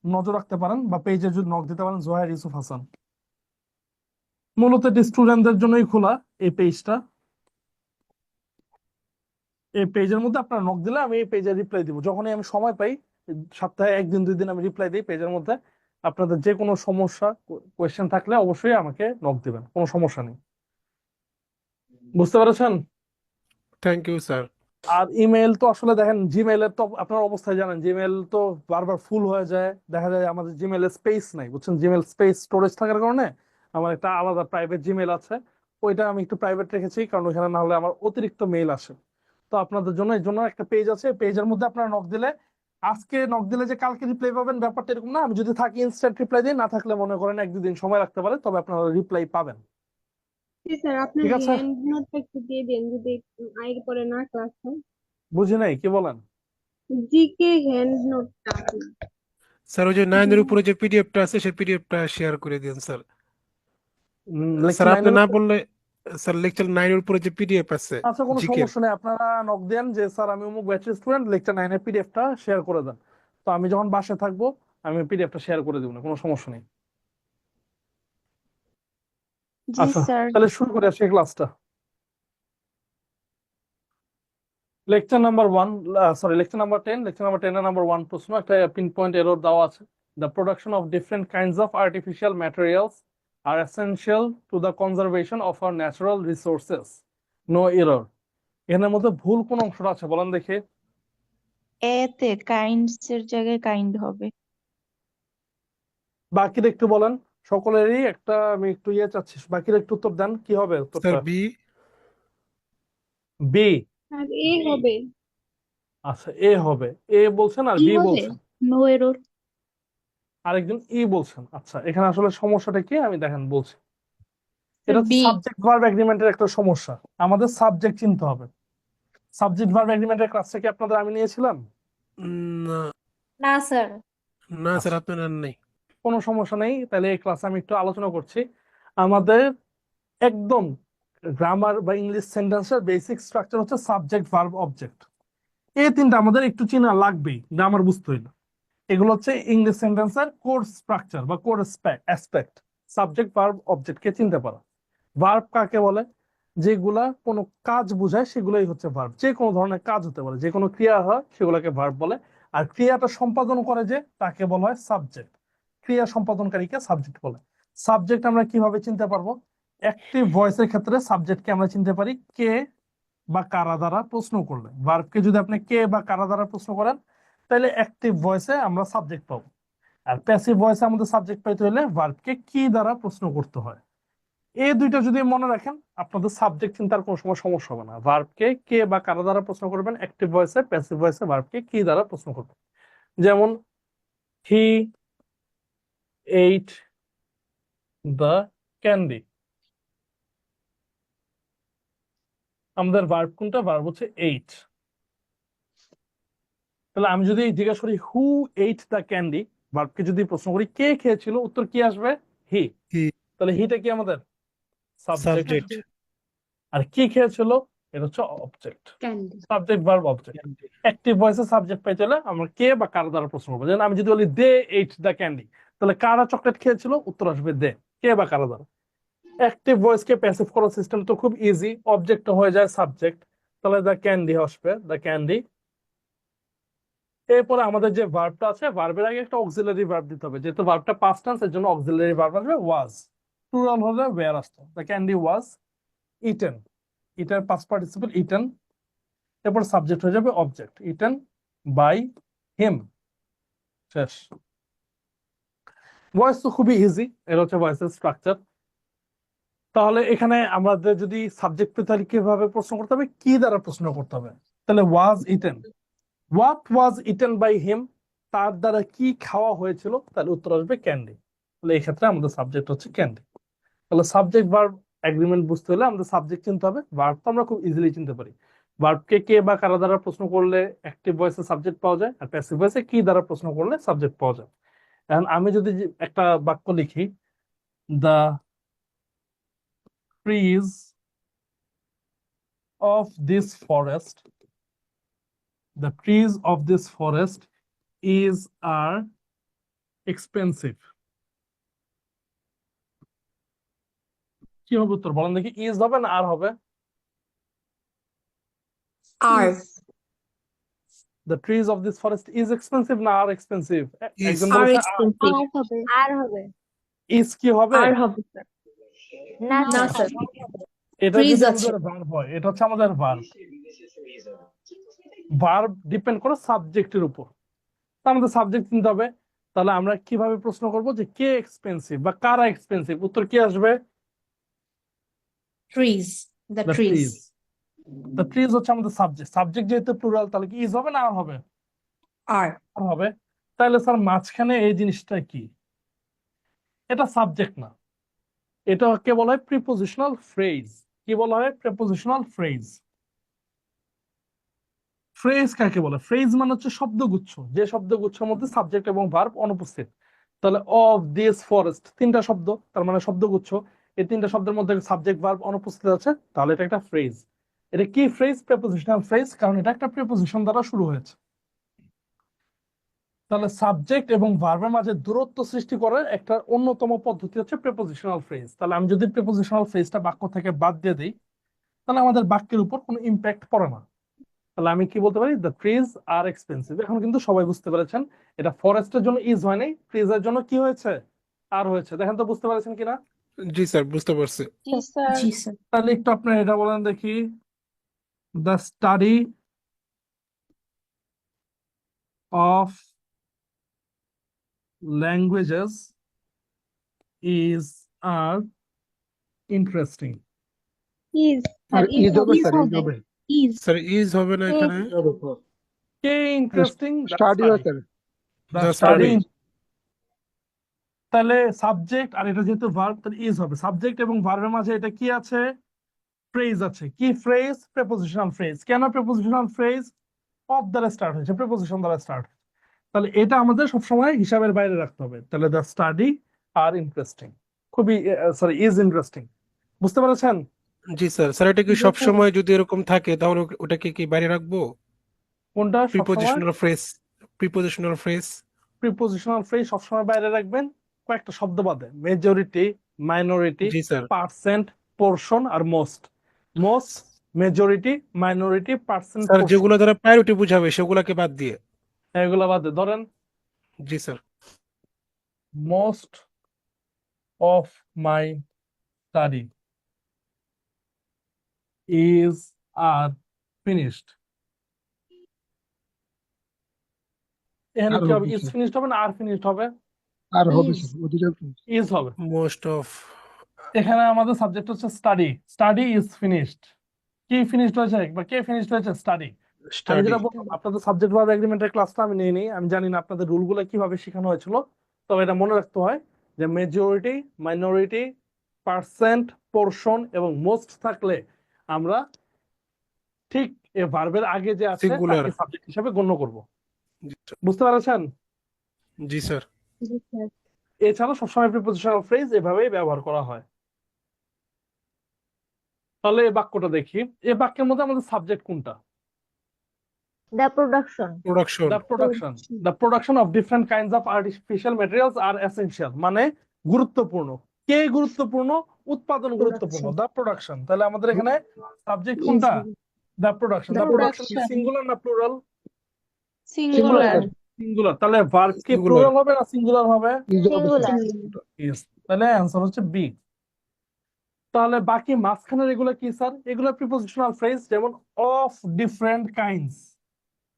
নজর রাখতে পারেন বা পেজে যদি নক দিতে পারেন, জোহার ইউসুফ হাসান। মূলত এটি স্টুডেন্টদের জন্যই খোলা এই পেজটা। এই পেজের মধ্যে আপনারা নক দিলে আমি এই পেজে রিপ্লাই দিব যখনই আমি সময় পাই। সপ্তাহে 1 দিন 2 দিন আমি রিপ্লাই দিই পেজের মধ্যে। আপনাদের যে কোনো সমস্যা কোয়েশ্চেন থাকলে অবশ্যই আমাকে নক দিবেন, কোনো সমস্যা নেই। বুঝতে পেরেছেন? Thank you sir. আর ইমেল তো আসলে দেখেন, জিমেইলের তো আপনার অবস্থায় জানেন, জিমেইল তো বারবার ফুল হয়ে যায়, দেখা যায় আমাদের জিমেইলে স্পেস নাই, বুঝছেন? জিমেইল স্পেস স্টোরেজ থাকার কারণে আমার একটা আলাদা প্রাইভেট জিমেইল আছে, ওইটা আমি একটু প্রাইভেট রেখেছি, কারণ ওখানে না হলে আমার অতিরিক্ত মেইল আসে। তো আপনাদের জন্য এই জন্য একটা পেজ আছে, পেজের মধ্যে আপনারা নক দিলে, আজকে নক দিলে যে কালকে রিপ্লাই পাবেন ব্যাপারটা এরকম না। আমি যদি থাকি ইনস্ট্যান্ট রিপ্লাই দিই, না থাকলে মনে করেন 1-2 দিন সময় লাগতে পারে, তবে আপনারা রিপ্লাই পাবেন। জি স্যার, আপনার ঠিক আছে? হ্যান্ড নোটটা একটু দিয়ে দেন যদি আগে পরে না ক্লাস হয়। বুঝি নাই, কি বলেন? জিকে হ্যান্ড নোটটা স্যার ওই যে 9-এর উপরে যে পিডিএফটা আছে সেই পিডিএফটা শেয়ার করে দিন স্যার। লেকচার স্যার আপনি 9 না বললে, স্যার লেকচার 9-এর উপরে যে পিডিএফ আছে আচ্ছা, কোনো জিকে, সমস্যা নেই, আপনারা নক দেন যে স্যার আমি অমুক ব্যাচের স্টুডেন্ট, লেকচার 9-এর পিডিএফটা শেয়ার করে দেন। তো আমি যখন বাসায় থাকবো আমি পিডিএফটা শেয়ার করে দেবো, না কোনো সমস্যা নেই। জি আচ্ছা, স্যার। তাহলে শুরু করে আসি ক্লাসটা। লেকচার নাম্বার 10, লেকচার নাম্বার 10 এর নাম্বার 1 প্রশ্ন, একটা পিন পয়েন্ট এরর দেওয়া আছে। The production of different kinds of artificial materials are essential to the conservation of our natural resources, no error. এখানের মধ্যে ভুল কোন অংশটা আছে বলেন দেখি। এতে কাইন্ডস এর জায়গায় কাইন্ড হবে। বাকিরা একটু বলেন, সকলেরই একটা আমি একটু চাচ্ছি, বাকিরা একটু উত্তর দেন, কি হবে স্যার উত্তরটা? বি। বি। আর এ হবে। আচ্ছা, এ হবে, এ বলছেন আর কি বি হবে? বলছেন, নো এরর। আরেকজন ই বলছেন। আচ্ছা, এখানে আসলে সমস্যাটা কি আমি দেখেন বলছি। স্যার এটা হচ্ছে বি। সাবজেক্ট ভার্ব এগ্রিমেন্টের একটা সমস্যা, আমাদের সাবজেক্ট চিনতে হবে। সাবজেক্ট ভার্ব এগ্রিমেন্টের ক্লাসটা কি আপনাদের আমি নিয়েছিলাম? না, না স্যার। না স্যার আচ্ছা, আপনি নেন নাই। কোনো সমস্যা নেই, তাহলে এই ক্লাসে আমি একটু আলোচনা করছি। আমাদের একদম গ্রামার বা ইংলিশ সেন্টেন্সের বেসিক স্ট্রাকচার হচ্ছে সাবজেক্ট ভার্ব অবজেক্ট। এই তিনটা আমাদের একটু চেনা লাগবেই, গ্রামার বুঝতে হইলে। এগুলো হচ্ছে ইংলিশ সেন্টেন্সের কোর স্ট্রাকচার বা কোর অ্যাসপেক্ট। সাবজেক্ট ভার্ব অবজেক্টকে চিনতে পারা। ভার্ব কাকে বলে? যেগুলা কোনো কাজ বোঝায় সেগুলোই হচ্ছে ভার্ব। যে কোনো ধরনের কাজ হতে পারে, যে কোনো ক্রিয়া হয় সেগুলোকে ভার্ব বলে। আর ক্রিয়াটা সম্পাদন করে যে, তাকে বলা হয় সাবজেক্ট। ক্রিয়া সম্পাদনকারীকে সাবজেক্ট বলে। সাবজেক্ট আমরা কিভাবে চিনতে পারবো? অ্যাক্টিভ ভয়েসের ক্ষেত্রে সাবজেক্টকে আমরা চিনতে পারি কে বা কারা দ্বারা প্রশ্ন করলে। ভার্বকে যদি আপনি কে বা কারা দ্বারা প্রশ্ন করেন, তাহলে অ্যাক্টিভ ভয়েসে আমরা সাবজেক্ট পাবো। আর প্যাসিভ ভয়েসে আমাদের সাবজেক্ট পাইতে হলে ভার্বকে কি দ্বারা প্রশ্ন করতে হয়। এই দুইটা যদি মনে রাখেন, আপনাদের সাবজেক্ট চিন্তার কোনো সময় সমস্যা হবে না। ভার্বকে কে বা কারা দ্বারা প্রশ্ন করবেন অ্যাক্টিভ ভয়েসে, প্যাসিভ ভয়েসে ভার্বকে কি দ্বারা প্রশ্ন করবেন। যেমন হি এইট দ্য ক্যান্ডি, আমাদের ভার্ব কোনটা? ভার্ব হচ্ছে এইট। তাহলে আমি যদি জিজ্ঞাসা করি হু এইট দ্য ক্যান্ডি, ভার্বকে যদি প্রশ্ন করি কে খেয়েছিল, উত্তর কি আসবে? হি। কি তাহলে হিটা কি আমাদের সাবজেক্ট, সাবজেক্ট। আর কি খেয়েছিল এটা হচ্ছে object. Candy. Subject verb object. Active ভয়েসে সাবজেক্ট পাইতে হলে আমরা কে বা কার দ্বারা প্রশ্ন করবো। যেমন আমি যদি বলি দে এইট দ্য ক্যান্ডি, তাহলে কারা চকলেট খেয়েছিল, উত্তর আসবে দে, কে বা কারা দ্বারা। অ্যাক্টিভ ভয়েস কে প্যাসিভ করার সিস্টেম তো খুব ইজি, অবজেক্ট হয়ে যায় সাবজেক্ট, তাহলে দ্য ক্যান্ডি আসবে, দ্য ক্যান্ডি। এরপরে আমাদের যে ভার্বটা আছে, ভার্বের আগে একটা অক্সিলারি ভার্ব দিতে হবে, যেহেতু ভার্বটা পাস্ট টেন্স এর জন্য অক্সিলারি ভার্ব আসবে ওয়াজ। প্লুরাল হলে ওয়্যার আসতো, the candy was eaten, eater past participle eaten. এরপর সাবজেক্ট হয়ে যাবে অবজেক্ট, ইটেন বাই হিম, শেষ। ভয়েস তো খুবই ইজি, এর হচ্ছে ভয়েসের স্ট্রাকচার। তাহলে এখানে আমাদের যদি সাবজেক্ট পেতে হলে কিভাবে প্রশ্ন করতে হবে, কি দ্বারা প্রশ্ন করতে হবে। তাহলে was eaten, what was eaten by him, তার দ্বারা কি খাওয়া হয়েছিল, তাহলে উত্তর আসবে ক্যান্ডি। তাহলে এই ক্ষেত্রে আমাদের সাবজেক্ট হচ্ছে ক্যান্ডি। তাহলে সাবজেক্ট ভার্ব এগ্রিমেন্ট বুঝতে হলে আমাদের সাবজেক্ট চিনতে হবে। ভার্ব তো আমরা খুব ইজিলি চিনতে পারি। ভার্বকে কে বা কারা দ্বারা প্রশ্ন করলে অ্যাক্টিভ ভয়েসে সাবজেক্ট পাওয়া যায়, আর প্যাসিভ ভয়েসে কি দ্বারা প্রশ্ন করলে সাবজেক্ট পাওয়া যায়। এখন আমি যদি একটা বাক্য লিখি, the trees of this forest, the trees of this forest is are expensive, কি হবে উত্তর বলেন দেখি? ইজ হবে না আর হবে? আর। The trees of this forest is expensive না আর এক্সপেন্সিভ? ইজ। একজন আর বলছে এক্সপেন্সিভ। আর হবে। আর হবে। ইজ কি হবে? আর হবে স্যার। না না স্যার। স্যার। এটা ফ্রিজ যদি আছে। আমাদের ভার্ব হয়, এটা হচ্ছে আমাদের ভার্ব। ভার্ব ডিপেন্ড করে সাবজেক্টের উপর। তা আমাদের সাবজেক্ট চিনতে হবে। তাহলে আমরা কিভাবে প্রশ্ন করব যে কে এক্সপেন্সিভ বা কারা এক্সপেন্সিভ, উত্তর কি আসবে? Trees, the the trees. Trees. The trees হচ্ছে আমাদের সাবজেক্ট। সাবজেক্ট যেহেতু প্লুরাল, তাহলে কি ইজ হবে না আর হবে? আর আর হবে। তাহলে স্যার মাঝখানে এই জিনিসটা কি? এটা সাবজেক্ট না, এটা কে বলা হয় প্রিপোজিশনাল ফ্রেজ। কি বলা হয়? Prepositional phrase. ফ্রেজ কাকে বলে? ফ্রেজ মানে হচ্ছে শব্দগুচ্ছ, যে শব্দগুচ্ছের মধ্যে সাবজেক্ট এবং ভার্ব অনুপস্থিত। তাহলে অফ দিস ফরেস্ট, তিনটা শব্দ, তার মানে শব্দগুচ্ছ। এই তিনটা শব্দের মধ্যে সাবজেক্ট ভার্ব অনুপস্থিত আছে, তাহলে এটা একটা ফ্রেজ। এটা কি ফ্রেজ? প্রিপোজিশনাল ফ্রেজ, কারণ এটা একটা প্রিপোজিশন দ্বারা শুরু হয়েছে। তাহলে সাবজেক্ট এবং ভার্বের মাঝে দূরত্ব সৃষ্টি করার একটা অন্যতম পদ্ধতি হচ্ছে প্রিপোজিশনাল ফ্রেজ। তাহলে আমি যদি প্রিপোজিশনাল ফ্রেজটা বাক্য থেকে বাদ দিয়ে দিই, তাহলে আমাদের বাক্যের উপর কোনো ইম্প্যাক্ট পড়ে না। তাহলে আমি কি বলতে পারি? The trees are expensive. এখন কিন্তু সবাই বুঝতে পেরেছেন এটা ফরেস্টের জন্য ইজ হয় নাই, ট্রিজের জন্য কি হয়েছে? আর হয়েছে। দেখেন তো বুঝতে পেরেছেন কিনা? জি স্যার, বুঝতে পারছি। জি স্যার। জি স্যার। তাহলে একটু আপনার এটা বলেন দেখি। The study of languages is are interesting. Is are sir, is is হবে হবে। ইজ স্যার, ঈদ হবে, হবে। ইজ। স্যার ইজ হবে না এখানে? কে ইন্টারেস্টিং? দ্য স্টাডি হয় study. Sir. The the study. Study. তাহলে সাবজেক্ট আর এটা যেহেতু ভার্ব, তাহলে ইজ হবে। সাবজেক্ট এবং ভার্বের মাঝে এটা কি আছে? ফ্রেজ আছে। কি ফ্রেজ? Prepositional phrase. কেন প্রিপোজিশনাল ফ্রেজ? অফ দ্বারা স্টার্ট হয়েছে, প্রিপোজিশন দ্বারা স্টার্ট। তাহলে এটা আমাদের সবসময় হিসাবের বাইরে রাখতে হবে। তাহলে দ্য স্টাডি আর ইন্টারেস্টিং, খুবই সরি ইজ ইন্টারেস্টিং। বুঝতে পেরেছেন? জি স্যার। স্যার এটা কি জি সব স্যার। সময় যদি এরকম থাকে তাহলে ওটাকে কি বাইরে রাখবো? কোনটা সবসময়? Prepositional phrase. Prepositional phrase. Prepositional phrase সবসময় বাইরে রাখবেন কয়েকটা শব্দ বাদে: মেজরিটি, মাইনরিটি, জি স্যার। পার্সেন্ট, পোর্শন আর most. Most, majority, minority, percent, sir portion, যেগুলো দ্বারা প্রায়োরিটি বুঝাবে সেগুলোকে বাদ দিয়ে। এগুলা বাদে। ধরেন জি sir. Most of my study is are finished. এখানে আর কি হবে? হবে ইজ স্যার, ফিনিশড হবে না আর ফিনিশড হবে? আর হবে ইজ। স্যার, অধিকার। ইজ হবে। Most of. এখানে আমাদের সাবজেক্ট হচ্ছে স্টাডি। Study is finished. কি ফিনিশড হয়েছে বা কে ফিনিশড হয়েছে? স্টাডি। আমি স্টাডি। যেটা বললাম, আপনাদের সাবজেক্ট ভার্ব এগ্রিমেন্টের ক্লাসটা আমি নিয়ে নিই। আমি জানি না আপনাদের রুলগুলো কিভাবে শেখানো হয়েছিল, তবে এটা মনে রাখতে হয় যে মেজরিটি, মাইনরিটি, পার্সেন্ট, পোর্শন এবং মোস্ট থাকলে আমরা ঠিক এই ভার্বের আগে যে আছে সিঙ্গুলার। তাকে সাবজেক্ট হিসেবে গণ্য করব। জি স্যার। বুঝতে পারছেন? জি স্যার। জি স্যার। এছাড়া সবসময় প্রিপোজিশনাল ফ্রেজ এভাবেই ব্যবহার করা হয়। তাহলে এই বাক্যটা দেখি। এই বাক্যের মধ্যে আমাদের সাবজেক্ট কোনটা? The production. Production. The production. The production of different kinds of artificial materials are essential, মানে গুরুত্বপূর্ণ। কে গুরুত্বপূর্ণ? উৎপাদন গুরুত্বপূর্ণ। প্রোডাকশন। The production. তাহলে আমাদের এখানে সাবজেক্ট ইজ কোনটা? হবে। The production. The the production কি প্রোডাকশন। সিঙ্গুলার না plural? Singular singular. Sir, singular. তাহলে ভার্ব কি সিঙ্গুলার। প্লুরাল হবে না সিঙ্গুলার হবে? ঈদ হবে স্যার। সিঙ্গুলার। ইয়েস। তাহলে অ্যান্সার হচ্ছে বি। তাহলে বাকি মাঝখানের এগুলো কি স্যার? এগুলো প্রিপোজিশনাল ফ্রেজ, যেমন অফ ডিফারেন্ট কাইন্ডস।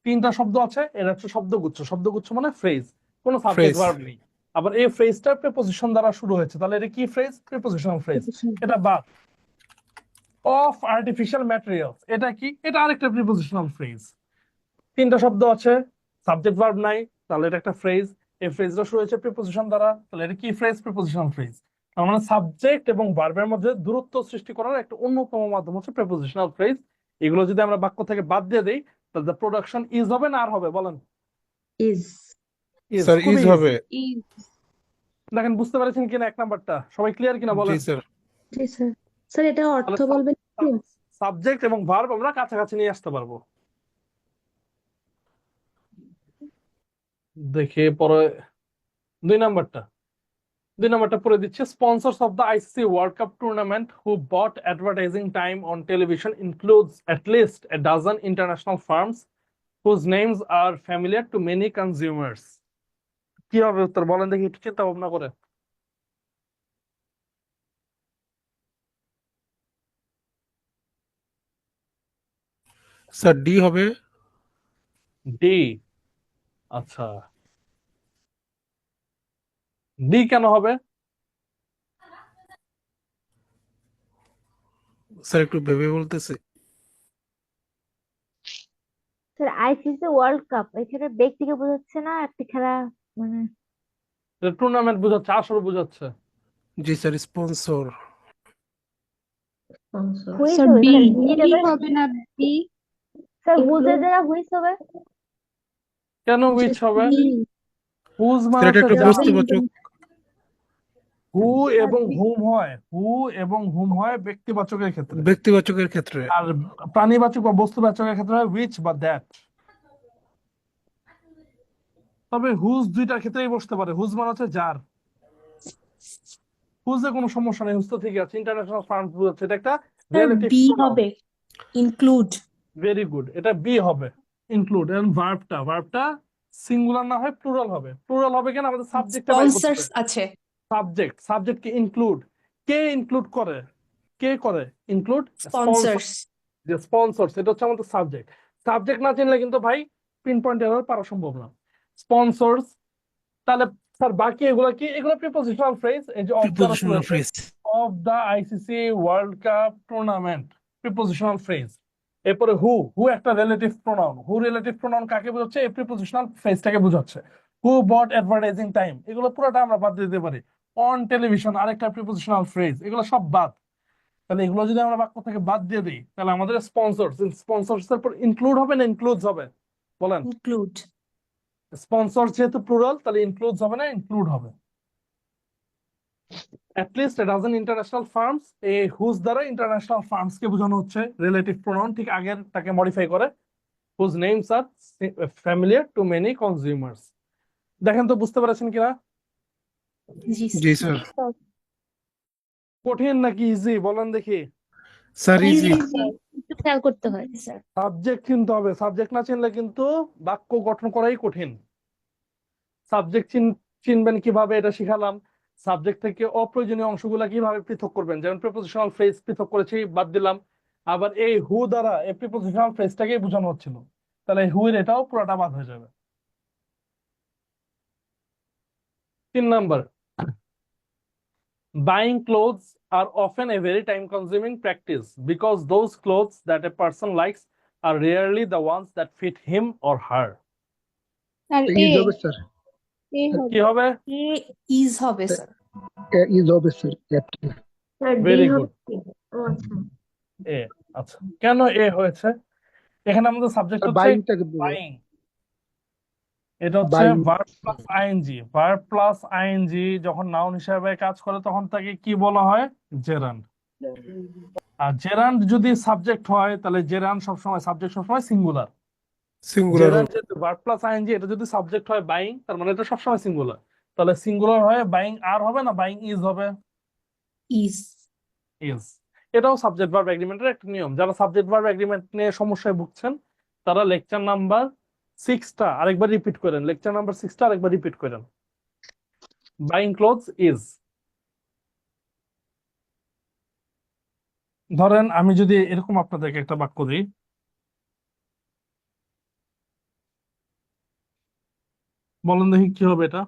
তিনটা শব্দ আছে, এর হচ্ছে শব্দগুচ্ছ। শব্দগুচ্ছ মানে ফ্রেজ, কোনো সাবজেক্ট ফ্রেজ। ভার্ব নেই। আবার এই ফ্রেজটা প্রিপোজিশন দ্বারা শুরু হয়েছে, তাহলে এটা কি ফ্রেজ? Prepositional phrase. এটা বাদ। অফ আর্টিফিশিয়াল ম্যাটেরিয়ালস, এটা কি? এটা আরেকটা প্রিপোজিশনাল ফ্রেজ। তিনটা শব্দ আছে, সাবজেক্ট ভার্ব নাই, তাহলে এটা একটা ফ্রেজ। এই ফ্রেজটা শুরু হয়েছে প্রিপোজিশন দ্বারা, তাহলে এটা কি ফ্রেজ? Prepositional phrase. তার মানে সাবজেক্ট এবং ভার্বের মধ্যে দূরত্ব সৃষ্টি করার একটা অন্যতম মাধ্যম হচ্ছে প্রিপোজিশনাল ফ্রেজ। এগুলো যদি আমরা বাক্য থেকে বাদ দিয়ে দিই, তাহলে দ্য প্রোডাকশন ইজ হবে না আর হবে? বলেন। ইজ। ইজ, স্যার খুবই ইজ easy। হবে। ইজ। দেখেন বুঝতে পেরেছেন কিনা এক নাম্বারটা? সবাই ক্লিয়ার কিনা জি বলেন। স্যার। জি স্যার। স্যার এটা অর্থ তাহলে বলবেন কি? সাবজেক্ট এবং ভার্ব আমরা কাছাকাছি নিয়ে আসতে পারবো। দেখে পরে দুই নাম্বারটা। দুই নাম্বারটা পড়ে দিচ্ছে। Sponsors of the ICC World Cup tournament who bought advertising time on television includes at least a dozen international firms whose names are familiar to many consumers. কি হবে উত্তর? বলেন দেখি একটু চিন্তা ভাবনা করে। স্যার ডি হবে। ডি। আচ্ছা, ডি কেন হবে? স্যার একটু ভেবে বলতেছে। স্যার আইসিসি ওয়ার্ল্ড কাপ এখানে ব্যক্তিকে বোঝাচ্ছে না, একটা খেলা মানে টুর্নামেন্ট বোঝাচ্ছে, আসর বোঝাচ্ছে। জি স্যার, স্পন্সর। হুইস স্যার হবে বি। স্যার, বি হবে হবে না বি? স্যার, হুজের জায়গায় হুইস হবে। কেন উইচ হবে? হুজ স্যার মানে এটা হচ্ছে একটু যার। বস্তুবাচক। হু স্যার এবং বি। হুম হয়, হু এবং হুম হয় ব্যক্তিবাচকের ক্ষেত্রে, ব্যক্তিবাচকের ক্ষেত্রে। আর প্রাণীবাচক বা বস্তুবাচকের ক্ষেত্রে হয় উইচ বা দ্যাট। তবে হুজ দুইটার ক্ষেত্রেই বসতে পারে। হুজ মানে হচ্ছে যার। হুজে কোনো সমস্যা নেই, হুজ তো ঠিক আছে, ইন্টারন্যাশনাল ফার্ম বোঝাচ্ছে, এটা একটা স্যার রিলেটিভ বি প্রোনাউন। হবে, ইনক্লুড। ভেরি গুড, এটা বি হবে, ইনক্লুড। এবং ভার্বটা সিঙ্গুলার না হয় প্লুরাল হবে। প্লুরাল হবে কেন? আমাদের সাবজেক্টটা বাই করতে স্পন্সরস হবে। আছে। সাবজেক্টকে ইনক্লুড। কে ইনক্লুড করে? কে করে ইনক্লুড? স্পন্সর। স্পন্সরস। যে স্পন্সর, সেটা হচ্ছে আমাদের সাবজেক্ট। সাবজেক্ট না চিনলে কিন্তু ভাই পিন পয়েন্ট এরর পারা সম্ভব না। স্পন্সরস। তাহলে স্যার বাকি এগুলো কি? এগুলো প্রিপোজিশনাল ফ্রেজ। এই যে অফ দ্বারা শুরু প্রিপোজিশনাল হয়েছে, phrase. Of the ICC World Cup tournament, prepositional phrase. এরপরে হু একটা relative pronoun. Who relative pronoun কাকে বোঝাচ্ছে? এই প্রিপোজিশনাল ফ্রেজটাকে বোঝাচ্ছে। হু বট অ্যাডভার্টাইজিং টাইম, এগুলো পুরোটা আমরা বাদ দিতে পারি। অন টেলিভিশন আরেকটা প্রিপোজিশনাল ফ্রেজ, এগুলো সব বাদ। তাহলে এগুলো যদি আমরা বাক্য থেকে বাদ দিয়ে দিই, তাহলে আমাদের স্পন্সরস এর পর ইনক্লুড হবে না ইনক্লুডস হবে? বলেন। ইনক্লুড। স্পন্সর যেহেতু প্লুরাল, তাহলে ইনক্লুডস হবে না ইনক্লুড হবে। At least a dozen international firms, এই হুজ দ্বারা ইন্টারন্যাশনাল ফার্মস কে বোঝানো হচ্ছে রিলেটিভ প্রোনাউন, ঠিক আগেরটাকে মডিফাই করে। Whose names are familiar to many consumers. দেখেন তো বুঝতে পেরেছেন কিনা? জি জি স্যার। কঠিন নাকি ইজি বলেন দেখি? Sir easy. একটু খেয়াল করতে হয়। স্যার। সাবজেক্ট চিনতে হবে, সাবজেক্ট না চিনলে কিন্তু বাক্য গঠন করাই কঠিন। সাবজেক্ট চিনবেন কিভাবে এটা শিখালাম। সাবজেক্ট থেকে অপ্রয়োজনীয় অংশগুলো কিভাবে পৃথক করবেন, যেমন প্রিপোজিশনাল ফ্রেজ পৃথক করেছি, বাদ দিলাম। আবার এই হু দ্বারা এই প্রিপোজিশনাল ফ্রেজটাকেই বোঝানো হচ্ছিল, তাহলে হু এর এটাও পুরোটা বাদ হয়ে যাবে। 3 number, buying clothes are often a very time consuming practice because those clothes that a person likes are rarely the ones that fit him or her. আর এ ইজ হবে স্যার, এ কি হবে। হবে? এ ইজ হবে স্যার। ইজ হবে স্যার। স্যার ডি ভেরি হবে গুড, কি? ও আচ্ছা। এ। আচ্ছা, কেন এ হয়েছে? এখানে আমাদের সাবজেক্ট হচ্ছে বাইংটাকে বাইং। এটা হচ্ছে buying verb plus ING. Verb plus ING যখন নাউন হিসেবে কাজ করে তখন তাকে কি বলা হয়? জেরান্ড। আর জেরান্ড যদি সাবজেক্ট হয়, তাহলে জেরান্ড সবসময়, সাবজেক্ট সবসময় সিঙ্গুলার। সিঙ্গুলার জেরান্ড হবে। যেহেতু ভার্ব প্লাস আইএনজি, এটা যদি সাবজেক্ট হয় বাইং, তার মানে এটা সবসময় সিঙ্গুলার। তাহলে সিঙ্গুলার হয় বাইং আর হবে না বাইং ইজ হবে? ইজ। ইজ। এটাও সাবজেক্ট ভার্ব এগ্রিমেন্টের একটা নিয়ম। যারা সাবজেক্ট ভার্ব এগ্রিমেন্ট নিয়ে সমস্যায় ভুগছেন, তারা লেকচার নাম্বার 6টা আরেকবার রিপিট করেন। লেকচার নাম্বার 6টা আরেকবার রিপিট করেন। Buying clothes is. ধরেন আমি যদি এরকম আপনাদেরকে একটা বাক্য দিই, বলেন দেখি কি হবে এটা?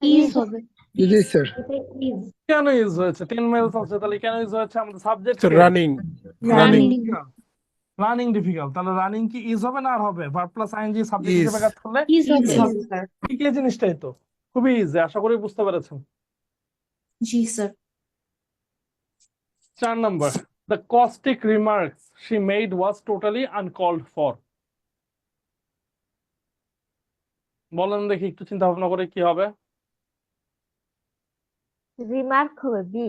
ইজ হবে। Is sir. এটা ইজ। কেন ইউজ হয়েছে? 10 মেলস আছে, তাহলে কেন ইউজ হয়েছে? আমাদের subject sir running. Running. Running difficult, তাহলে রানিং কি ইজ হবে না আর হবে? Verb plus ING subject is. হিসেবে কাজ করলে ইজ ইজ হবে। হবে স্যার। ঠিক এই জিনিসটাই তো, খুবই ইজি। আশা করি বুঝতে পেরেছেন। জি sir. 4 number, the caustic remarks she made was totally uncalled for. বলেন দেখি একটু চিন্তা ভাবনা করে কি হবে? রিমার্ক হবে বি।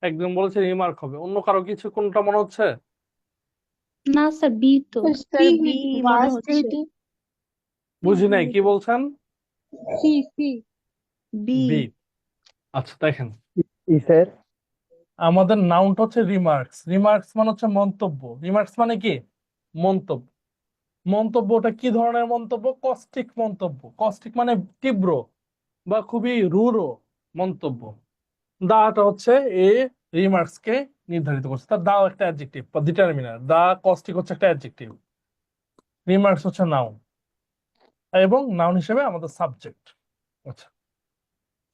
একজন বলেছে রিমার্ক হবে, অন্য কারো কিছু কোনটা মনে হচ্ছে? না স্যার বি তো। স্যার বি মনে হচ্ছে। বুঝি নাই, কি বলছেন? C C B. বি। আচ্ছা দেখেন, ই স্যার। আমাদের নাউনটা হচ্ছে রিমার্কস। রিমার্কস মানে হচ্ছে মন্তব্য। রিমার্কস মানে কি? মন্তব্য। মন্তব্যটা কি ধরনের মন্তব্য? কস্টিক মন্তব্য। কস্টিক মানে তীব্র বা খুবই রূঢ় মন্তব্য। দাটা হচ্ছে এ রিমার্কস কে নির্ধারিত করছে। তার দাও একটা অ্যাডজেক্টিভ বা ডিটারমিনার। দা কস্টিক হচ্ছে একটা অ্যাডজেক্টিভ, রিমার্কস হচ্ছে নাউন, এবং নাউন হিসেবে আমাদের সাবজেক্ট। আচ্ছা,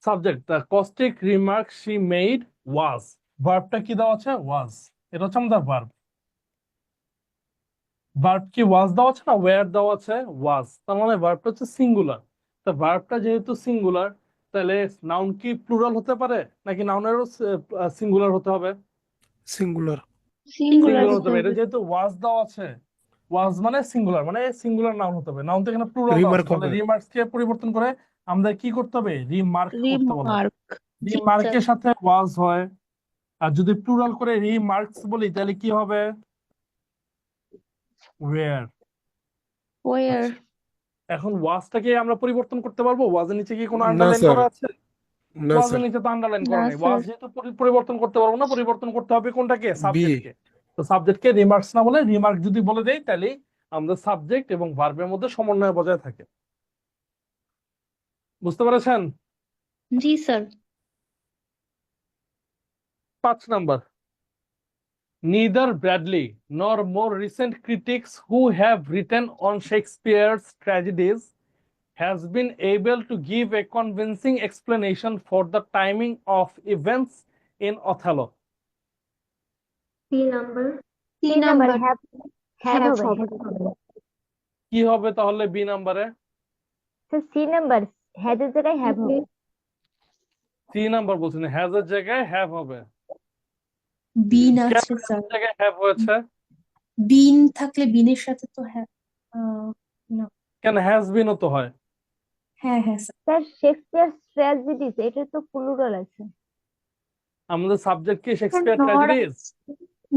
subject the caustic remark she made was. ভার্বটা কি দেওয়া আছে? ওয়াজ। এটা হচ্ছে আমাদের ভার্ব। ভার্ব কি ওয়াজ দেওয়া আছে না ওয়্যার দেওয়া আছে? ওয়াজ। তার মানে ভার্বটা হচ্ছে সিঙ্গুলার। তো ভার্বটা যেহেতু সিঙ্গুলার, তাহলে নাউন কি প্লুরাল হতে পারে নাকি নাউনেরও সিঙ্গুলার হতে হবে? সিঙ্গুলার। সিঙ্গুলার সিঙ্গুলার হতে হতে হবে। এটা হবে। যেহেতু ওয়াজ দেওয়া আছে, ওয়াজ মানে সিঙ্গুলার, মানে সিঙ্গুলার নাউন হতে হবে। নাউন তো এখানে প্লুরাল দেওয়া আছে, রিমার্ক তাহলে হবে। রিমার্কস কে পরিবর্তন করে আমাদের কি করতে হবে? রিমার্ক করতে বলা হবে। রিমার্ক। জি স্যার। রিমার্কের সাথে ওয়াজ হয়, আর যদি প্লুরাল করে রিমার্কস বলি তাহলে কি হবে? ওয়্যার। ওয়ার। আচ্ছা, এখন ওয়াজটাকে আমরা পরিবর্তন করতে পারবো? ওয়াজের নিচে কি কোনো না আন্ডারলাইন স্যার, করা আছে? না ওয়াজের স্যার। নিচে তো আন্ডারলাইন করা না নেই। ওয়াজ স্যার। যেহেতু পরিবর্তন করতে পারবো না, পরিবর্তন করতে হবে কোনটাকে? বি। সাবজেক্টকে। তো সাবজেক্টকে রিমার্কস না বলে রিমার্ক যদি বলে দেই, তাহলে আমাদের সাবজেক্ট এবং ভার্বের মধ্যে সমন্বয় বজায় থাকে। বুঝতে পেরেছেন? জি sir. 5 number, neither Bradley nor more recent critics who have written on Shakespeare's tragedies has been able to give a convincing explanation for the timing of events in Othello. C number C number have have হবে have হবে। কি হবে তাহলে B নাম্বারে? Sir C number has এর জায়গায় have হবে। C number বলছেন হ্যাজ এর জায়গায় হ্যাভ হবে। বিন কেন আছে has স্যার। এর জায়গায় হ্যাভ হয়েছে? বিন থাকলে বিনের সাথে তো হ্যাঁ না। কেন হ্যাজ বিনও তো হয়। হ্যাঁ হ্যাঁ স্যার। স্যার শেক্সপিয়ার ট্র্যাজেডিস এটা তো প্লুরাল আছে। আমাদের সাবজেক্ট কি শেক্সপিয়ার ট্র্যাজেডিজ?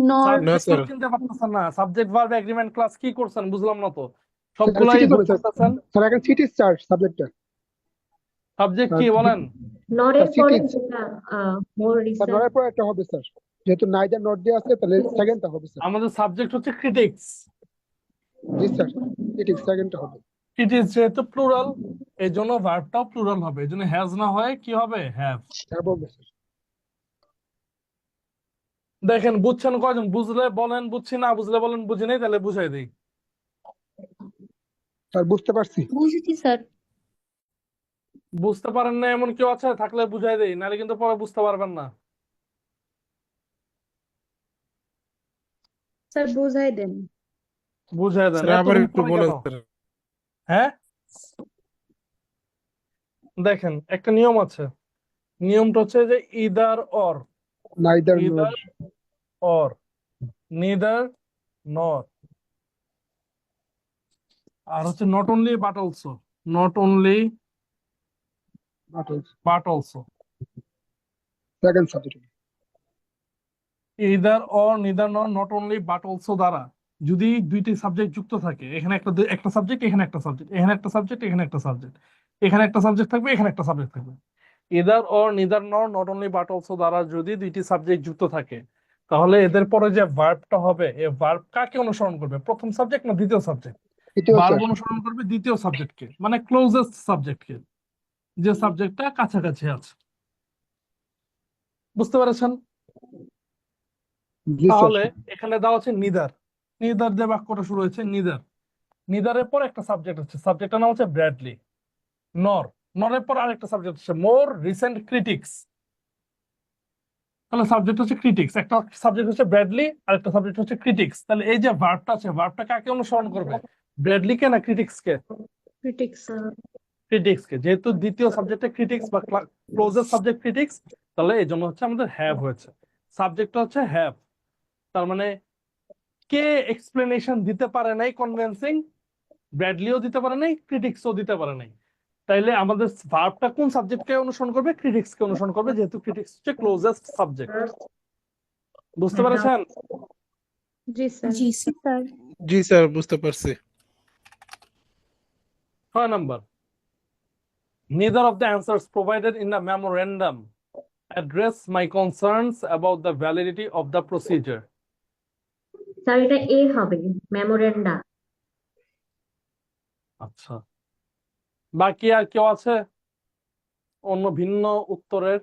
নর না সাবজেক্ট স্যার। চিনতে পারতেছেন না? সাবজেক্ট ভার্ব এগ্রিমেন্ট ক্লাস কি করছেন বুঝলাম না তো। স্যার সবগুলাই সিটি ভুল হবে স্যার। করতেছেন। স্যার এখন সিটি স্টার সাবজেক্টটা। সাবজেক্ট কি বলেন? নরের স্যার পরে সিটি যেটা মোর স্যার রিসেন্ট নরের পর একটা হবে স্যার, যেহেতু নাইদার নট দিয়ে আছে তাহলে সেকেন্ডটা হবে স্যার। আমাদের সাবজেক্ট হচ্ছে ক্রিটিক্স। জি স্যার, সিটি সেকেন্ডটা হবে। ক্রিটিক্স যেহেতু প্লুরাল, এই জন্য ভার্বটাও প্লুরাল হবে। এই জন্য হ্যাজ না হয় কি হবে? হ্যাভ। হ্যাভ হবে স্যার। দেখেন বুঝছেন কয়জন? বুঝলে বলেন বুঝছি, না বুঝলে বলেন বুঝি নাই, তাহলে বুঝাই দিই। স্যার বুঝতে পারছি। বুঝেছি স্যার। বুঝতে পারেন না এমন কেউ আছে? থাকলে বুঝাই দেই, নাহলে কিন্তু পরে বুঝতে পারবেন না। স্যার বুঝাই দেন। বুঝাই দেন। স্যার আবার এতক্ষণ একটু পরে বলেন কেন? স্যার। হ্যাঁ, দেখেন একটা নিয়ম আছে। নিয়মটা হচ্ছে যে ইদার অর, নাইদার নর। ইদার অর, নিদার নর, আর হচ্ছে not only but also. Not only but also. Second subject. Either or, neither নর, নট অনলি বাট অলসো দ্বারা যদি দুইটি সাবজেক্ট যুক্ত থাকে, এখানে একটা সাবজেক্ট, এখানে একটা সাবজেক্ট, এখানে একটা সাবজেক্ট, এখানে একটা সাবজেক্ট, এখানে একটা সাবজেক্ট থাকবে, এখানে একটা সাবজেক্ট থাকবে। ইদার অর, নিদার নর, নট অনলি বাট অলসো দ্বারা যদি দুইটি সাবজেক্ট যুক্ত থাকে, তাহলে এদের পরে যে ভার্বটা হবে, এই ভার্ব কাকে অনুসরণ করবে? প্রথম সাবজেক্ট না দ্বিতীয় সাবজেক্ট? দ্বিতীয় ভার্ব স্যার। অনুসরণ করবে দ্বিতীয় সাবজেক্টকে, মানে ক্লোজেস্ট সাবজেক্টকে, যে সাবজেক্টটা কাছাকাছি আছে। বুঝতে পেরেছেন? জি স্যার। তাহলে এখানে দেওয়া আছে নিদার। নিদার দিয়ে বাক্যটা শুরু হয়েছে নিদার। নিদারের পর একটা সাবজেক্ট আছে, সাবজেক্টের নাম হচ্ছে ব্র্যাডলি। নর, নরের পর আরেকটা সাবজেক্ট হচ্ছে মোর রিসেন্ট ক্রিটিক্স। তাহলে সাবজেক্ট হচ্ছে ক্রিটিক্স, একটা সাবজেক্ট হচ্ছে ব্র্যাডলি, আর একটা সাবজেক্ট হচ্ছে ক্রিটিক্স। তাহলে এই যে ভার্বটা আছে, ভার্বটা কাকে অনুসরণ করবে? ব্র্যাডলি কে না ক্রিটিক্স কে? ক্রিটিক্স। ক্রিটিক্স কে। যেহেতু দ্বিতীয় সাবজেক্টে ক্রিটিক্স বা ক্লোজেস্ট সাবজেক্ট ক্রিটিক্স, তাহলে এই জন্য হচ্ছে আমাদের হ্যাভ হয়েছে। সাবজেক্টটা হচ্ছে হ্যাভ। তার মানে কে এক্সপ্লেনেশন দিতে পারে নাই কনভিন্সিং? ব্র্যাডলিও দিতে পারে নাই, ক্রিটিক্সও দিতে পারে নাই। তাইলে আমাদের ভার্বটা কোন সাবজেক্টকে অনুসরণ করবে? ক্রিটিক্সকে অনুসরণ করবে, যেহেতু ক্রিটিক্স হচ্ছে ক্লোজেস্ট সাবজেক্ট। বুঝতে পেরেছেন? জি স্যার। জি স্যার। জি স্যার, বুঝতে পারছি। 6 number, neither of the answers provided in the memorandum address my concerns about the validity of the procedure. Sir এটা এ হবে, মেমোরেন্ডা। আচ্ছা, বাকি আর কেউ আছে অন্য ভিন্ন উত্তরের?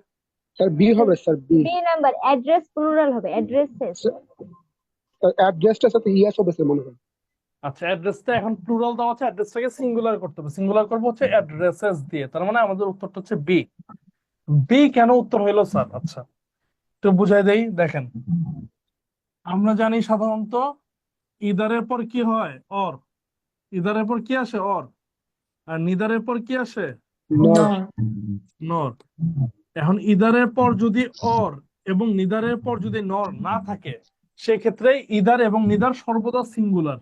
স্যার বি হবে, sir B. B number address plural হবে, অ্যাড্রেসেস। অ্যাড্রেসটার সাথে ইয়াস হবে স্যার মনে হয়। আচ্ছা, অ্যাড্রেসটা এখন প্লুরাল দেওয়া আছে, অ্যাড্রেসটাকে সিঙ্গুলার করতে হবে। সিঙ্গুলার করবো হচ্ছে অ্যাড্রেসেস দিয়ে, তার মানে আমাদের উত্তরটা হচ্ছে বি। বি কেন উত্তর হইলো স্যার? আচ্ছা, একটু বুঝাই দেই। দেখেন, আমরা জানি সাধারণত ইদারের পর কি হয়? অর। ইদারের পর কি আসে? অর। আর নিদারের পর কি আসে? নর। নর। এখন ইদারের পর যদি অর এবং নিদারের পর যদি নর না থাকে, সেক্ষেত্রে ইদার এবং নিদার সর্বদা সিঙ্গুলার।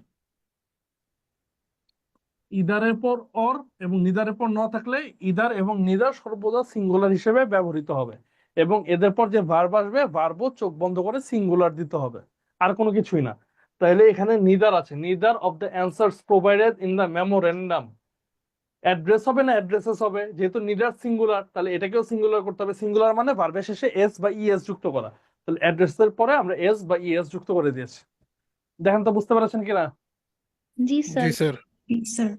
ইদারের পর অর এবং নিদারের পর ন থাকলে ইদার এবং নিদার সর্বদা সিঙ্গুলার হিসেবে ব্যবহৃত হবে, এবং এদের পর যে ভার্ব আসবে, ভার্বও চোখ বন্ধ করে সিঙ্গুলার দিতে হবে, আর কোনো কিছুই না। তাহলে এখানে নিদার আছে, neither of the answers provided in the memorandum. Address হবে না অ্যাড্রেসেস হবে, যেহেতু নিদার সিঙ্গুলার তাহলে এটাকেও সিঙ্গুলার করতে হবে। সিঙ্গুলার মানে ভার্বের শেষে এস বা ইএস যুক্ত করা, তাহলে অ্যাড্রেসের পরে আমরা এস বা ইএস যুক্ত করে দিয়েছি। দেখেন তো বুঝতে পারছেন কিনা? জি স্যার। জি স্যার। স্যার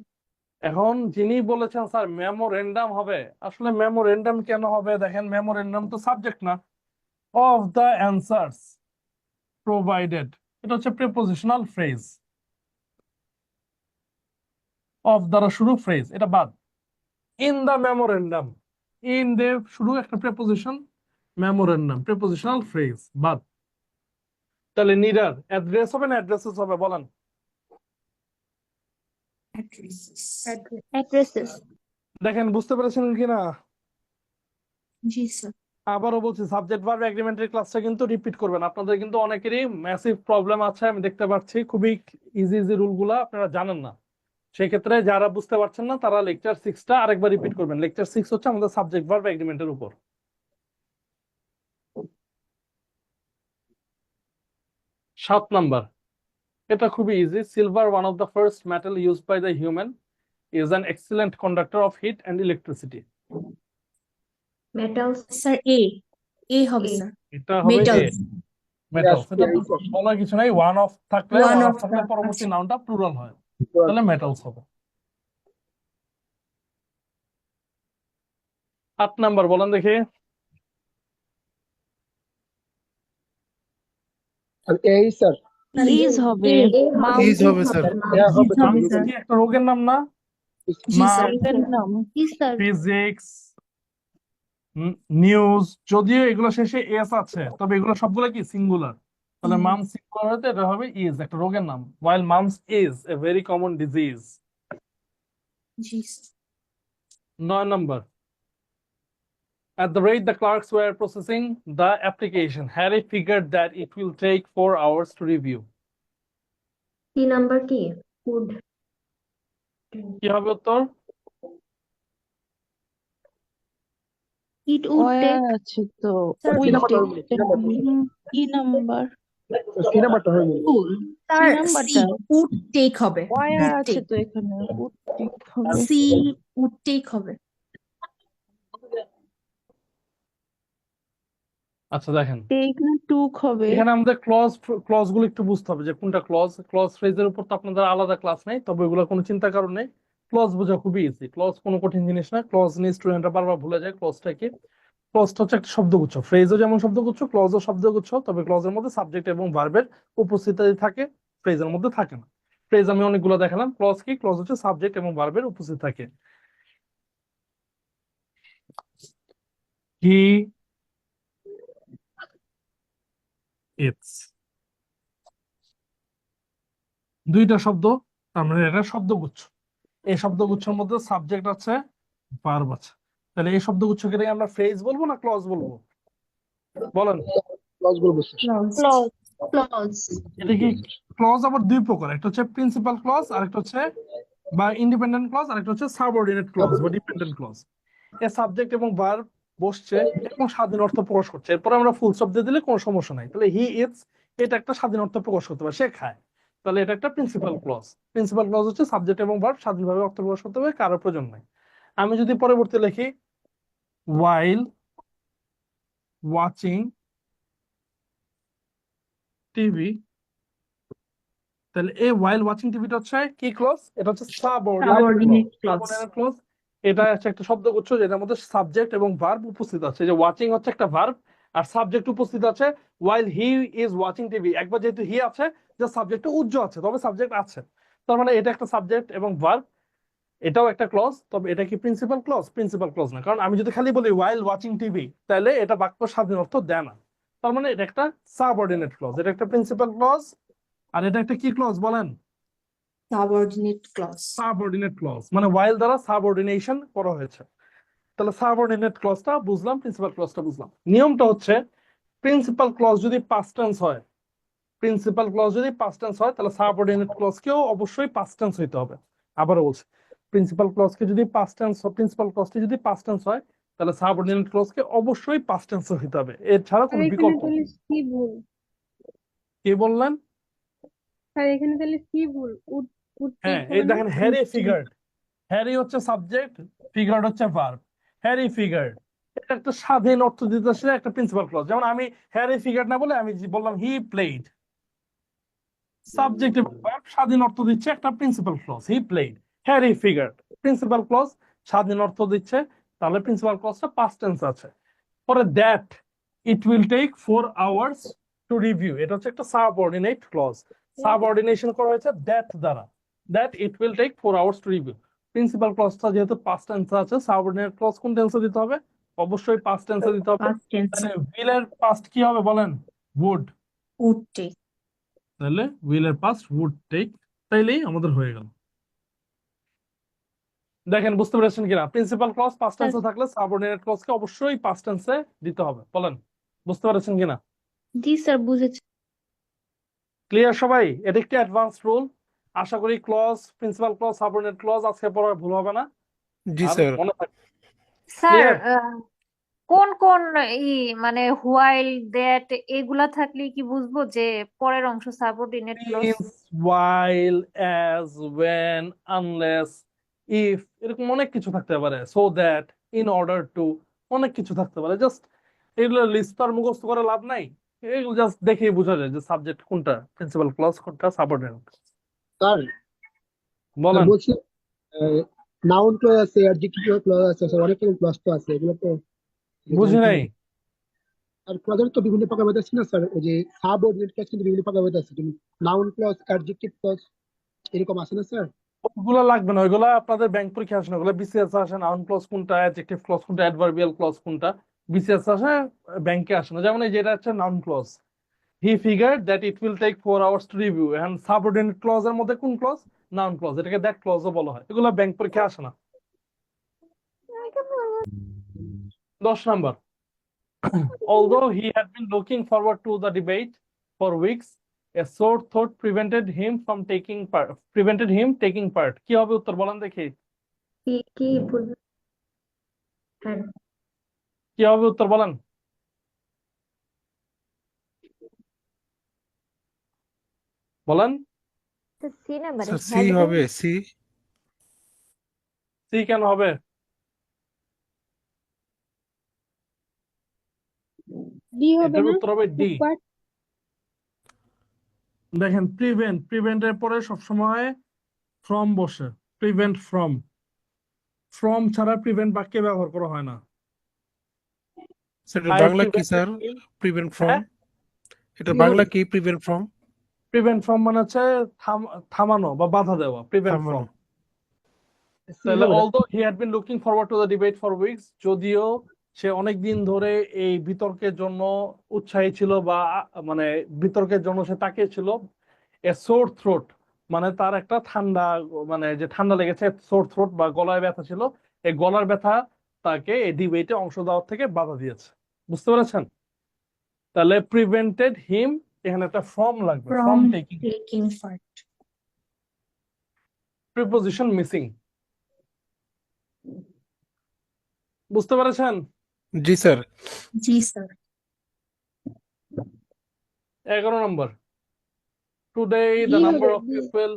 এখন যিনি বলেছেন স্যার মেমোরেন্ডাম হবে, আসলে মেমোরেন্ডাম কেন হবে? দেখেন, মেমোরেন্ডাম তো সাবজেক্ট না। অফ দ্য অ্যান্সার্স প্রোভাইডেড, এটা হচ্ছে প্রিপোজিশনাল ফ্রেজ। অফ দ্বারা শুরু ফ্রেজ, এটা বাদ। ইন দ্য মেমোরেন্ডাম, ইন দে শুরু একটা প্রিপোজিশন, মেমোরেন্ডাম প্রিপোজিশনাল ফ্রেজ বাদ। তাহলে নিডার অ্যাড্রেস হবে না অ্যাড্রেসেস হবে? বলেন। অ্যাড্রেসেস। দেখেন, বুঝতে পেরেছেন কিনা? জি স্যার আবারও বলছি, সাবজেক্ট ভার্ব এগ্রিমেন্টের ক্লাসটা কিন্তু রিপিট করবেন। আপনাদের কিন্তু অনেকেরই ম্যাসিভ প্রবলেম আছে, আমি দেখতে পাচ্ছি। খুবই ইজি ইজি রুল গুলা আপনারা জানেন না, সেই ক্ষেত্রে যারা বুঝতে পারছেন না তারা লেকচার 6টা আরেকবার রিপিট করবেন। লেকচার 6 হচ্ছে আমাদের সাবজেক্ট ভার্ব এগ্রিমেন্টের উপর। 7 নাম্বার, এটা খুবই easy. Silver, one of the first metal used by the human, is an excellent conductor of heat and electricity. Metals. Sir A হবে এ। স্যার এটা হবে এ, মেটালস মেটালস। Yes, এটা তো yes, yes. বলার কিছু নাই, ওয়ান অফ থাকলে, One one of of থাকলে the- পরবর্তী আচ্ছা। নাউনটা প্লুরাল হয়, তাহলে মেটালস হবে। 8 নাম্বার বলেন দেখি। আর এই স্যার ইজ হবে। এ হবে, ইজ হবে স্যার। এ হবে স্যার। মামস কি একটা রোগের নাম না? জি মাম, স্যার জি স্যার। ফিজিক্স, নিউজ, যদিও এগুলো শেষে এস আছে, তবে এগুলো সবগুলো কি সিঙ্গুলার। তাহলে মামস সিঙ্গুলার হতে এটা হবে ইজ, একটা রোগের নাম। while mumps is a very common disease. G sir 9 number, at the rate the clerks were processing the application, Harry figured that it will take 4 hours to review. কি number কি? ফুড। কি হবে উত্তর? It would take. আছে তো sir, will নাম্বারটা take. হবে? কি নাম্বারটা? কি নাম্বার? কি নাম্বারটা হবে? স্যার নাম্বারটা? উড টেক হবে ওয়া would আছে take। তো এখানে, উড টেক হবে। সি উড টেক হবে। আচ্ছা দেখেন, টেক না টুক হবে? এখানে আমাদের ক্লজ গুলো একটু বুঝতে হবে যে কোনটা ক্লজ ফ্রেজের উপর তো আপনাদের আলাদা ক্লাস নেই, তবে ওগুলো কোনো চিন্তার কারণ নেই। ক্লজ বোঝা খুবই ইজি, ক্লজ কোনো কঠিন জিনিস না। ক্লজ নিয়ে স্টুডেন্টরা বারবার ভুলে যায় ক্লজটা কি। ক্লজটা হচ্ছে একটা শব্দগুচ্ছ, ফ্রেজও যেমন শব্দগুচ্ছ, ক্লজও শব্দগুচ্ছ, তবে ক্লজের মধ্যে সাবজেক্ট এবং ভার্বের উপস্থিতি থাকে, ফ্রেজের মধ্যে থাকে না। ফ্রেজ আমি অনেকগুলো দেখালাম, ক্লজ কি? ক্লজ হচ্ছে সাবজেক্ট এবং ভার্বের উপস্থিতি থাকে। হি ইটস, দুইটা শব্দ, তার মানে এটা শব্দগুচ্ছ। এই শব্দগুচ্ছের মধ্যে সাবজেক্ট আছে, ভার্ব আছে। তাহলে এই শব্দগুচ্ছকে থেকে আমরা ফ্রেজ বলবো না ক্লজ বলবো? বলেন। ক্লজ বলবো স্যার। ক্লজ। ক্লজ এটা কি? ক্লজ আবার দুই প্রকার, একটা হচ্ছে প্রিন্সিপাল ক্লজ, আরেকটা হচ্ছে বা ইন্ডিপেন্ডেন্ট ক্লজ, আরেকটা হচ্ছে সাবঅর্ডিনেট ক্লজ বা ডিপেন্ডেন্ট ক্লজ। এর সাবজেক্ট এবং ভার্ব বসছে এবং স্বাধীন অর্থ প্রকাশ করছে, এরপরে আমরা ফুল স্টপ দিয়ে দিলে কোনো সমস্যা নাই। তাহলে হি ইটস, এটা একটা স্বাধীন অর্থ প্রকাশ করতে পারে, সে খায়, তাহলে এটা একটা প্রিন্সিপাল ক্লজ। প্রিন্সিপাল ক্লজ হচ্ছে সাবজেক্ট এবং ভার্ব স্বাধীনভাবে অর্থ প্রকাশ করতে হবে, কারো প্রয়োজন নাই। আমি যদি পরবর্তী লিখি while ওয়াচিং টিভি, তাহলে এই while watching টিভিটা হচ্ছে কি ক্লজ? এটা হচ্ছে subordinate clause. Subordinate clause. Subordinate clause এটা হচ্ছে একটা শব্দগুচ্ছ যেটার মধ্যে সাবজেক্ট এবং ভার্ব উপস্থিত আছে। যে ওয়াচিং হচ্ছে একটা ভার্ব আর সাবজেক্ট উপস্থিত আছে while he is watching TV. একবার যেহেতু হি আছে, যে সাবজেক্টটা উজ্জ আছে, তবে সাবজেক্ট আছে, তার মানে এটা একটা সাবজেক্ট এবং ভার্ব, এটাও একটা ক্লজ। তবে এটা কি প্রিন্সিপাল ক্লজ? প্রিন্সিপাল ক্লজ না, কারণ আমি যদি খালি বলি while watching টিভি, তাহলে এটা বাক্য স্বাধীন অর্থ দেয় না। তার মানে এটা একটা সাবঅর্ডিনেট ক্লজ, এটা একটা প্রিন্সিপাল ক্লজ। আর এটা একটা কি ক্লজ বলেন? Subordinate clause. সাবঅর্ডিনেট ক্লজ, মানে while দ্বারা সাবঅর্ডিনেশন করা হয়েছে। তাহলে সাবঅর্ডিনেট ক্লজটা বুঝলাম, প্রিন্সিপাল ক্লজটা বুঝলাম। নিয়মটা হচ্ছে প্রিন্সিপাল ক্লজ যদি পাস্ট টেন্স হয়, প্রিন্সিপাল ক্লজ যদি পাস্ট টেন্স হয়, তাহলে সাবঅর্ডিনেট ক্লজকেও অবশ্যই পাস্ট টেন্স হইতে হবে। আবারও বলছি, প্রিন্সিপাল ক্লজকে যদি পাস্ট টেন্স, প্রিন্সিপাল ক্লজটি যদি পাস্ট টেন্স হয়, তাহলে সাবঅর্ডিনেট ক্লজকে অবশ্যই পাস্ট টেন্স হইতে হবে, এছাড়া আর কোনো এখানে বিকল্প তাহলে নেই। কি ভুল? কি বললেন? স্যার এখানে তাহলে কি ভুল? উড হ্যাঁ, টেক এই হবে না? দেখেন হ্যারি ফিগার্ড, হ্যারি হচ্ছে সাবজেক্ট, ফিগার্ড হচ্ছে ভার্ব। হ্যারি ফিগার্ড এটা একটা স্বাধীন অর্থ দিতেছে একটা প্রিন্সিপাল ক্লজ। যেমন আমি হ্যারি ফিগার্ড না বলে আমি বললাম হি প্লেড, সাবজেক্ট এবং ভার্ব স্বাধীন অর্থ দিচ্ছে একটা principal clause. He played, Harry figured, principal clause স্বাধীন অর্থ দিচ্ছে, তাহলে প্রিন্সিপাল ক্লজটা পাস্ট টেন্স আছে। পরে that it will take 4 hours to review, এটা হচ্ছে একটা সাবঅর্ডিনেট ক্লজ। সাবঅর্ডিনেশন করা হয়েছে দ্যাট দ্বারা, that it will take 4 hours to review. Principal ক্লজটা যেহেতু পাস্ট টেন্সে আছে, সাবঅর্ডিনেট ক্লজ কোন টেন্সে দিতে হবে? অবশ্যই পাস্ট টেন্সে দিতে হবে। Past tense. তাহলে উইল এর পাস্ট কি হবে বলেন? উড। Would take. তাহলে উইল এর পাস্ট উড টেক, তাইলেই আমাদের হয়ে গেল। দেখেন বুঝতে পেরেছেন কিনা? প্রিন্সিপাল ক্লজ পাস্ট টেন্সে থাকলে সাবঅর্ডিনেট ক্লজকে অবশ্যই পাস্ট টেন্সে দিতে হবে। বলেন বুঝতে পেরেছেন কিনা? জি স্যার, বুঝেছি। ক্লিয়ার সবাই? এটা একটি অ্যাডভান্স রুল। আশা করি clause, principal clause, subordinate clause আজকে পড়া ভুল হবে না, জি আর স্যার। মনে থাকবে। Sir clear? কোন কোন মানে হোয়াইল দ্যাট এগুলা থাকলে কি বুঝবো যে পরের অংশ subordinate clause? Since, while, as, when, unless, if, এরকম অনেক কিছু থাকতে পারে। so that, in order to, অনেক কিছু থাকতে পারে। জাস্ট এগুলো লিস্ট তো আর মুখস্থ করে লাভ নাই, এগুলো জাস্ট দেখেই বোঝা যায় যে সাবজেক্ট কোনটা, প্রিন্সিপাল ক্লজ কোনটা, সাবঅর্ডিনেট। স্যার বলেন। বলছি নাউন ক্লজ আছে, অ্যাডজেক্টিভ ক্লজ আছে, স্যার অনেক রকম ক্লজ তো আছে, এগুলো তো বুঝি জানতে নাই। হবে। আর ক্লজের তো বিভিন্ন প্রকার আছে না স্যার, ওই যে সাবঅর্ডিনেট ক্লজ কিন্তু বিভিন্ন প্রকার আছে, কিন্তু নাউন ক্লজ, অ্যাডজেক্টিভ ক্লজ এরকম আছে না স্যার? ওগুলো লাগবে না, ওইগুলো আপনাদের ব্যাংক পরীক্ষা আসে না, ওগুলো বিসিএস আসে। নাউন ক্লজ কোনটা, অ্যাডজেক্টিভ ক্লজ কোনটা, অ্যাডভার্বিয়াল ক্লজ কোনটা, বিসিএস আসে, ব্যাংকে আসে না। যেমন এই যেটা হচ্ছে noun clause, he figured that it will take 4 hours to review. And subordinate clause এর মধ্যে কোন ক্লজ? নাউন ক্লজ, এটাকে দ্যাট ক্লজও বলা হয়। এগুলো ব্যাংক পরীক্ষা আসে না। 10 number, although he had been looking forward to the debate for weeks, a sore thought prevented him taking part. কি হবে উত্তর বলেন দেখি? কি ভুল? হ্যাঁ, কি হবে উত্তর বলেন? বলেন। সি নাম্বারে স্যার সি হবে, সি। সি কেন হবে? ডি হবে এটার না? উত্তর হবে ডি। Part দেখেন প্রিভেন্ট এর পরে সবসময় ফ্রম বসে, প্রিভেন্ট ফ্রম ছাড়া প্রিভেন্ট বাক্যে ব্যবহার করা হয় না। স্যার এটার I বাংলা কি prevented sir? him, prevent from, হ্যাঁ এটার কি বাংলা হবে? কি? প্রিভেন্ট ফ্রম, প্রিভেন্ট ফ্রম মানে হচ্ছে থামানো বা বাধা দেওয়া, প্রিভেন্ট ফ্রম। সি তাহলে হবে না? although he had been looking forward to the debate for weeks, যদিও সে অনেক দিন ধরে এই বিতর্কের জন্য উৎসাহী ছিল বা মানে বিতর্কের জন্য সে তাকিয়েছিল। এ সোর থ্রোট মানে তার একটা ঠান্ডা, মানে যে ঠান্ডা লেগেছে, সোর থ্রোট বা গলায় ব্যথা ছিল, এই গলার ব্যথা তাকে এই ডিবেটে অংশ দেওয়ার থেকে বাধা দিয়েছে। বুঝতে পেরেছেন? তাহলে প্রিভেন্টেড হিম, এখানে একটা ফ্রম লাগবে, from from taking, taking part. Preposition missing. বুঝতে পেরেছেন? জি স্যার। জি sir. 11 number, today D the number হবে, of D. people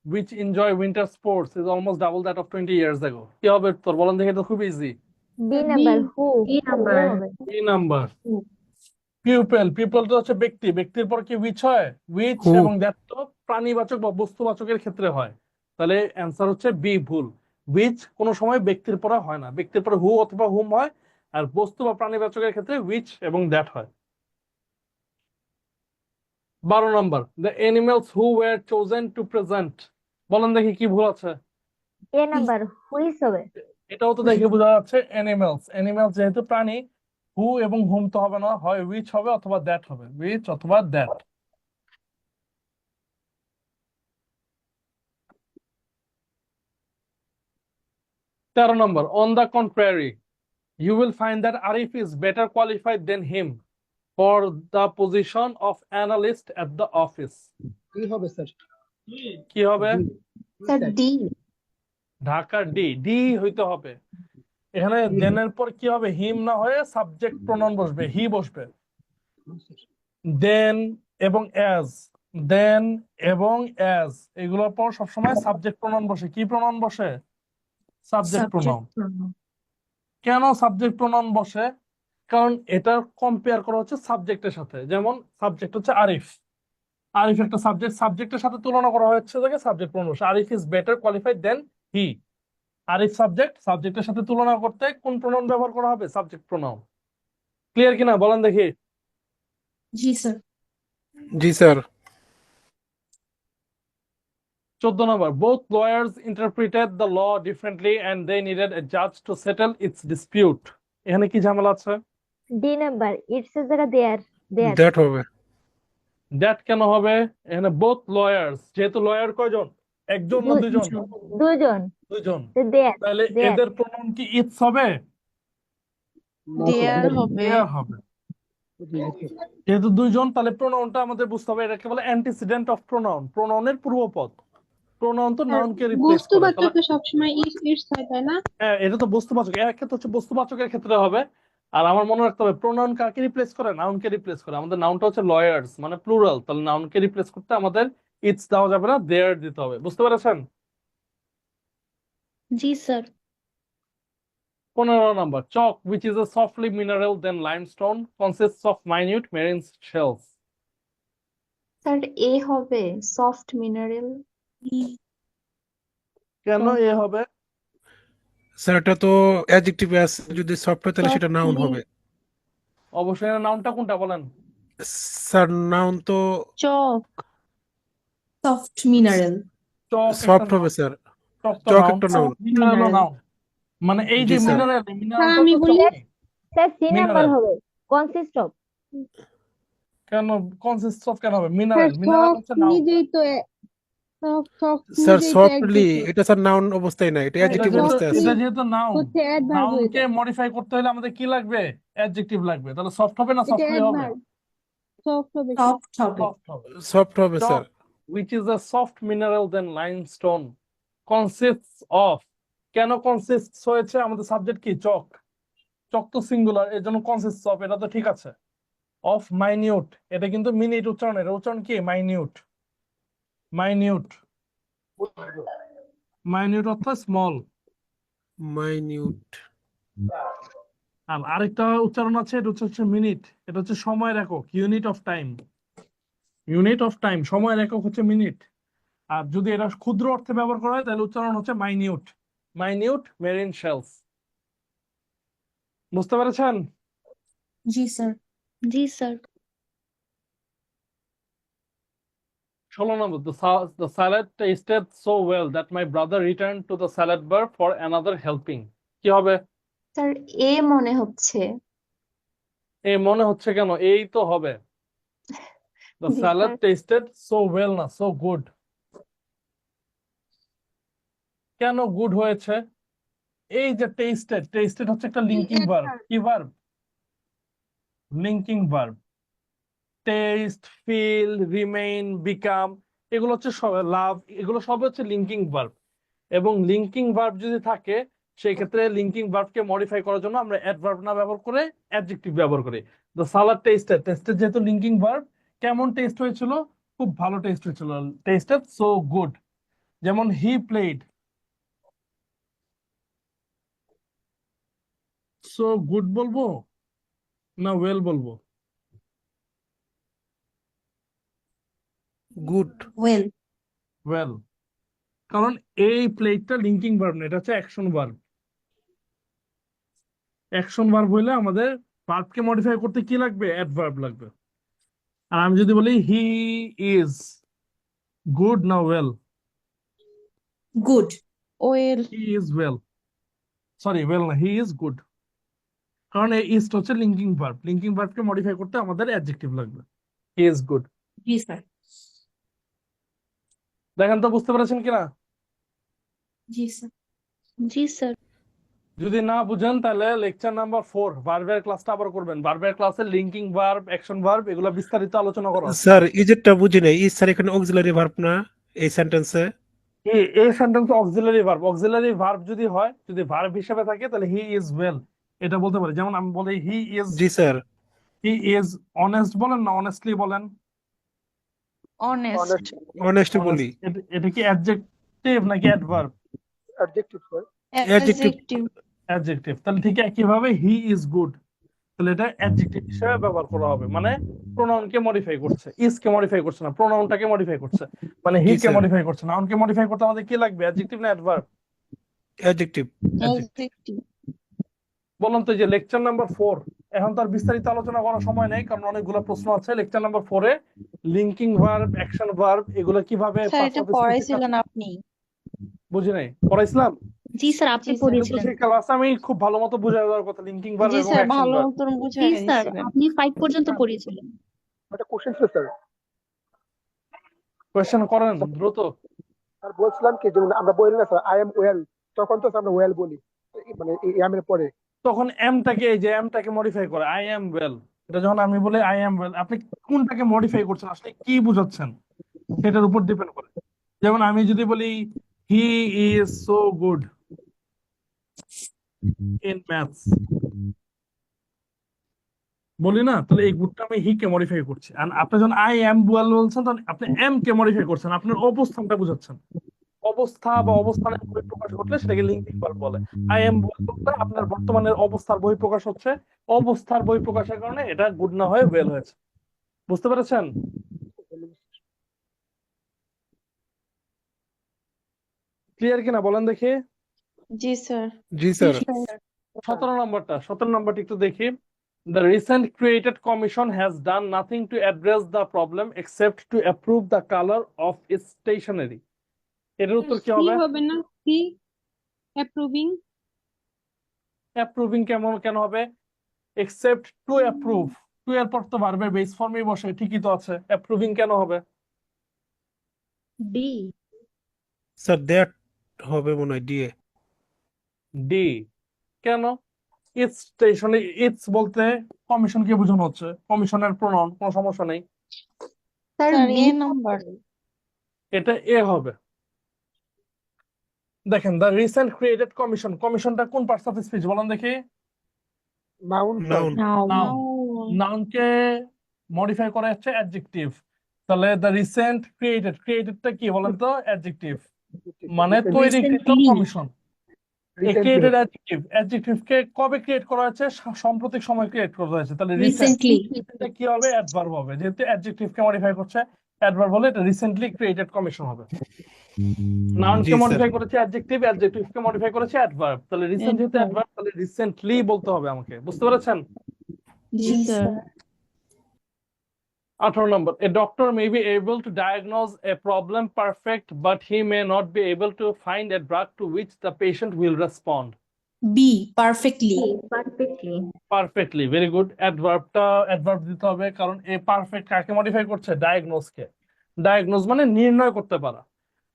which enjoy winter sports is almost double that of 20 years ago. কি হবে তোর বলেন দেখি? এটা খুব easy. B number who B number হবে। বি নাম্বার পিউপেল পিপলটা হচ্ছে ব্যক্তি ব্যক্তির পর কি উইচ হয় উইচ হু এবং দ্যাট তো প্রাণীবাচক বা বস্তুবাচকের ক্ষেত্রে হয় তাহলে অ্যান্সার হচ্ছে বি ভুল উইচ কোনো সময় ব্যক্তির পরে হয় না ব্যক্তির পরে হু অথবা হুম হয় আর বস্তু বা প্রাণীবাচকের ক্ষেত্রে উইচ এবং দ্যাট হয় 12 number the animals who were chosen to present বলেন দেখি কি ভুল আছে এ নাম্বার হুইচ হবে। এটাও তো দেখে বোঝা যাচ্ছে অ্যানিমেলস অ্যানিমেলস যেহেতু প্রাণী হু এবং হুম তো হবে না হয় উইচ হবে অথবা দ্যাট হবে উইচ অথবা that 13 number on the contrary you will find that Arif is better qualified than him for the position of analyst at the office কি হবে স্যার? কি হবে D sir sir D Dhaka D D হইতে হবে এখানে দেনের পর কি হবে হিম না হয়ে সাবজেক্ট প্রনাউন বসবে হি বসবে দেন এবং অ্যাজ দেন এবং অ্যাজ এগুলোর পর সবসময় সাবজেক্ট প্রনাউন বসে কি প্রনাউন বসে সাবজেক্ট প্রনাউন সাবজেক্ট কেন সাবজেক্ট প্রনাউন বসে কারণ এটা কম্পেয়ার করা হচ্ছে সাবজেক্টের সাথে যেমন সাবজেক্ট হচ্ছে আরিফ আরিফ একটা সাবজেক্টের সাথে তুলনা করা হচ্ছে দেখে সাবজেক্ট প্রনাউন বসে আরিফ ইজ বেটার কোয়ালিফাইড দেন হি আরিফ সাবজেক্টের সাথে তুলনা করতে কোন প্রনাউন ব্যবহার করা হবে সাবজেক্ট প্রনাউন ক্লিয়ার কিনা বলেন দেখি জি স্যার জি sir 14 number both lawyers interpreted the law differently and they needed a judge to settle its dispute এখানে কি ঝামেলা আছে ডি নাম্বার ইটস এর জায়গা দেয়ার দেয়ার দ্যাট হবে দ্যাট কেন হবে এখানে both lawyers যেহেতু লয়ার কয়জন একজন না দুইজন দুজন দুইজন দেয়ার তাহলে দেয়ার এদের প্রনাউন কি ইটস হবে দেয়ার হবে দেয়ার হবে যেহেতু দুইজন তাহলে প্রোনাউনটা আমাদের বুঝতে হবে এটাকে বলে অ্যান্টিসিডেন্ট অফ প্রোনাউন প্রোনাউনের পূর্বপদ প্রোনাউন তো নাউনকে রিপ্লেস করে তাহলে বস্তুবাচকে সবসময় ইটস হয় তাই না? হ্যাঁ এটা তো বস্তুবাচক এর ক্ষেত্রে হচ্ছে বস্তুবাচকের ক্ষেত্রে হবে আর আমার মনে রাখতে হবে প্রোনাউন কাকে রিপ্লেস করে নাউনকে রিপ্লেস করে আমাদের নাউনটা হচ্ছে লয়ার্স মানে প্লুরাল তাহলে নাউনকে রিপ্লেস করতে আমাদের ইটস দেওয়া যাবে না দেয়ার দিতে হবে বুঝতে পেরেছেন জি sir 15 number chalk which is a softly mineral than limestone consists of minute marine shells sir A হবে সফট মিনারেল কেন এ হবে স্যার এটা তো অ্যাডজেক্টিভ আছে যদি সফট হয় তাহলে সেটা নাউন হবে অবশ্যই নাউনটা কোনটা বলেন স্যার নাউন তো চক সফট মিনারেল চক সফট হবে স্যার চক তো চক নাউন একটা নাউন মিনারেল নাউন মানে এই যে জি স্যার মিনারেল হ্যাঁ মিনারেলটা আমি তো বলি চকই স্যার সি নাম্বার মিনারেল হবে কনসিস্ট অফ কেন কনসিস্ট অফ কেন হবে স্যার মিনারেল মিনারেল হচ্ছে নাউন নিজেই তো সফট স্যার নিজেই তো সফটলি অ্যাডজেক্টিভ এটা স্যার নাউন অবস্থায় না এটা এটা অ্যাডজেক্টিভ যেহেতু অবস্থায় আছে এটা যেহেতু নাউন হচ্ছে অ্যাডভার্ব হয়ে নাউনকে যায় মডিফাই করতে হলে আমাদের কি লাগবে অ্যাডজেক্টিভ লাগবে তাহলে সফট হবে না এটা সফটলি হবে অ্যাডভার্ব সফট হবে সফট হবে সফট হবে সফট হবে sir chalk which is a soft mineral than limestone consists of কেন consists হয়েছে আমাদের সাবজেক্ট কি চক চক তো সিঙ্গুলার এর জন্য consists of এটা তো ঠিক আছে অফ মাইনিউট এটা কিন্তু মিনিট উচ্চারণ এর উচ্চারণ কি মাইনিউট মাইনিউট মাইনিউট অর্থ স্মল মাইনিউট আর আরেকটা উচ্চারণ আছে এটা হচ্ছে মিনিট এটা হচ্ছে সময়ের একক ইউনিট অফ টাইম সময়ের একক হচ্ছে মিনিট আর যদি এটা ক্ষুদ্র অর্থে ব্যবহার করা হয় তাহলে উচ্চারণ হচ্ছে মাইনিউট মেরিন শেলস বুঝতে পেরেছেন জি স্যার জি sir 16 number the salad tasted so well that my brother returned to the salad bar for another helping কি হবে স্যার এ মনে হচ্ছে এই মনে হচ্ছে কেন এই তো হবে the জি salad sir tasted so well না so good কেন গুড হয়েছে এই যে টেস্টেড হচ্ছে একটা লিঙ্কিং ভার্ব কি verb linking verb taste feel remain become এগুলো হচ্ছে সব লাভ এগুলো সব হচ্ছে লিঙ্কিং ভার্ব এবং লিঙ্কিং ভার্ব যদি থাকে সেই ক্ষেত্রে লিঙ্কিং ভার্বকে মডিফাই করার জন্য আমরা অ্যাডভার্ব না ব্যবহার করে অ্যাডজেক্টিভ ব্যবহার করি দ্য সালাদ টেস্টেড যেহেতু লিঙ্কিং ভার্ব কেমন টেস্ট হয়েছিল খুব ভালো টেস্ট হয়েছিল টেস্টেড সো গুড যেমন হি প্লেড সো গুড বলবো না ওয়েল বলবো? গুড। ওয়েল। ওয়েল, কারণ এই প্লেটটা লিঙ্কিং ভার্ব না, এটা হচ্ছে অ্যাকশন ভার্ব। অ্যাকশন ভার্ব হইলে আমাদের ভার্বকে মডিফাই করতে কি লাগবে? অ্যাডভার্ব লাগবে। আর আমি যদি বলি হি ইজ গুড না well? Good. Well. He is well, sorry well না, হি ইজ গুড। কারণ এই ইজটা হচ্ছে লিঙ্কিং ভার্ব, লিঙ্কিং ভার্বকে মডিফাই করতে আমাদের অ্যাডজেক্টিভ লাগবে। He is good. G sir. দেখেন তো বুঝতে পেরেছেন কিনা? জি স্যার। জি স্যার। যদি না বুঝেন তাহলে লেকচার নাম্বার 4 ভার্বের ক্লাসটা আবার করবেন। ভার্বের ক্লাসে লিঙ্কিং ভার্ব, অ্যাকশন ভার্ব এগুলো বিস্তারিত আলোচনা করা আছে। স্যার ইজেরটা বুঝি নাই, ইজ স্যার এখানে অক্সিলারি ভার্ব না এই সেন্টেন্সে? এই sentence auxiliary verb. Auxiliary verb যদি হয়, যদি ভার্ব হিসেবে থাকে তাহলে হি ইজ ওয়েল এটা বলতে পারি। যেমন আমি বলি জি স্যার। হি ইজ অনেস্ট বলেন না অনেস্টলি বলেন? অনেস্ট। অনেস্ট Honest, বলি। এটা কি অ্যাডজেক্টিভ নাকি adverb? Adjective sir. Adjective. Adjective. তাহলে ঠিক একইভাবে হি ইজ গুড, তাহলে এটা অ্যাডজেক্টিভ হিসেবে ব্যবহার করা হবে, মানে প্রোনাউনকে মডিফাই করছে, ইজ কে মডিফাই করছে না, প্রোনাউনটাকে মডিফাই করছে, মানে হি জি কে স্যার। মডিফাই করছে। নাউনকে মডিফাই করতে আমাদের কি লাগবে? অ্যাডজেক্টিভ না অ্যাডভার্ব? অ্যাডজেক্টিভ। অ্যাডজেক্টিভ। বললাম তো যে লেকচার নাম্বার 4, এখন তার বিস্তারিত আলোচনা করার সময় নেই কারণ অনেকগুলো প্রশ্ন আছে। লেকচার নাম্বার 4-এ লিঙ্কিং ভার্ব, অ্যাকশন ভার্ব এগুলো কিভাবে স্যার এটা পড়াইছিলেন আপনি? বুঝি নাই, পড়াইছিলাম? জি স্যার, আপনি জি স্যার। পড়িয়েছিলেন। সেই ক্লাস আমি খুব ভালো মতো বুঝাই দেওয়ার কথা, লিঙ্কিং ভার্ব জি এবং স্যার, অ্যাকশন ভালো ভার্ব। মতন জি বুঝাই স্যার, দিয়েছিলেন। আপনি 5 পর্যন্ত পড়িয়েছিলেন। একটা কোশ্চেন ছিল স্যার। কোয়েশ্চেন করেন দ্রুত। আর বলছিলাম কি, যেমন আমরা বলি না স্যার আই এম ওয়েল, তখন তো আমরা ওয়েল বলি, মানে এই এম এর পরে। তখন এমটাকে, এই যে এমটাকে মডিফাই করে আই এম ওয়েল, এটা যখন আমি বলি আই এম ওয়েল, আপনি কোনটাকে মডিফাই করছেন, আসলে কি বুঝাচ্ছেন সেটার উপর ডিপেন্ড করে। যেমন আমি যদি বলি he is so good in maths বলি না, তাহলে এই গুডটা আমি হি কে মডিফাই করছি। আর আপনি যখন আই এম ওয়েল বলছেন তখন আপনি এম কে মডিফাই করছেন, আপনার অবস্থানটা বুঝাচ্ছেন। অবস্থা বা অবস্থানের বহিঃপ্রকাশ ঘটলে সেটাকে লিঙ্কিং ভার্ব বলে। আই এম বলতে আপনার বর্তমানের অবস্থার বহিঃপ্রকাশ হচ্ছে, অবস্থার বহিঃপ্রকাশের কারণে এটা গুড না হয়ে ওয়েল হয়েছে। বুঝতে পেরেছেন? ক্লিয়ার কিনা বলেন দেখি? জি স্যার। জি স্যার। 17 নম্বরটা একটু দেখি। The recent created commission has done nothing to address the problem except to approve the color of its stationery. এটার উত্তর কি সি হবে? হবে না? C, approving. অ্যাপ্রুভিং কেন হবে? except to approve, টু এর পর তো ভার্বের বেস ফর্মই বসে, ঠিকই তো আছে। অ্যাপ্রুভিং কেন হবে? ডি। স্যার দ্যাট হবে মনে হয় ডিএ। ডি। কেন? ইটস স্টেশনে, ইটস বলতে কমিশন কে বোঝানো হচ্ছে, কমিশনের প্রোনাউন, কোনো সমস্যা নেই। Sir sir B. A number. এটা এ হবে। দেখেন দ্য রিসেন্ট ক্রিয়েটেড কমিশন, কমিশনটা কোন পার্টস অফ স্পিচ বলেন দেখি? Noun sir. নাউন। নাউন। নাউনকে মডিফাই করা হচ্ছে অ্যাডজেক্টিভ। তাহলে দ্য রিসেন্ট ক্রিয়েটেড, ক্রিয়েটেডটা কি বলেন তো? অ্যাডজেক্টিভ, মানে তৈরিকৃত Recently. কমিশন। ক্রিয়েটেড অ্যাডজেক্টিভ, অ্যাডজেক্টিভকে কবে ক্রিয়েট করা হয়েছে? সাম্প্রতিক সময় ক্রিয়েট করা হয়েছে। তাহলে রিসেন্টলি। রিসেন্টলি কি হবে? অ্যাডভার্ব হবে, যেহেতু অ্যাডজেক্টিভকে মডিফাই করছে অ্যাডভার্ব হলে এটা রিসেন্টলি ক্রিয়েটেড কমিশন হবে। নাউনকে জি স্যার। মডিফাই করেছে অ্যাডজেক্টিভ, অ্যাডজেক্টিভকে মডিফাই করেছে অ্যাডভার্ব, তাহলে রিসেন্ট যেহেতু অ্যাডভার্ব তাহলে রিসেন্টলি বলতে হবে আমাকে। বুঝতে পেরেছেন? জি sir. 18 number, a doctor may be able to diagnose a problem perfect but he may not be able to find a drug to which the patient will respond. B perfectly. Perfectly. Perfectly, very good. Adverb দিতে হবে কারণ এ perfect কাকে modify করছে? ডায়াগনোজকে। Diagnose মানে নির্ণয় করতে পারা।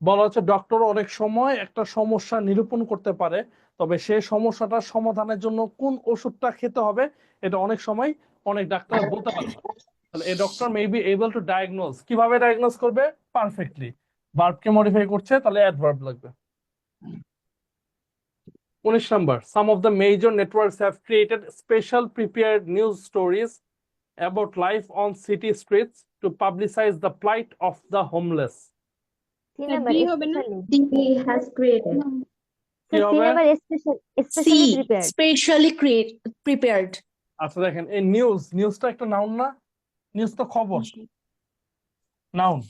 বলা হচ্ছে ডক্টর অনেক সময় একটা সমস্যা নিরূপণ করতে পারে, তবে সেই সমস্যাটার সমাধানের জন্য কোন ওষুধটা খেতে হবে এটা অনেক সময় অনেক ডাক্তার বলতে পারে না। তাহলে a doctor may be able to diagnose, কিভাবে ডায়াগনোজ করবে? পারফেক্টলি। ভার্বকে মডিফাই করছে তাহলে অ্যাডভার্ব লাগবে। 19 number, some of the major networks have created special prepared news stories about life on city streets to publicize the plight of the homeless. কি sir number? B হবে না? especially He has created. কি sir C হবে? Number C specially prepared. Specially prepared. আচ্ছা দেখেন, এই নিউজটা একটা নাউন না? নিউজ তো খবর, নাউন।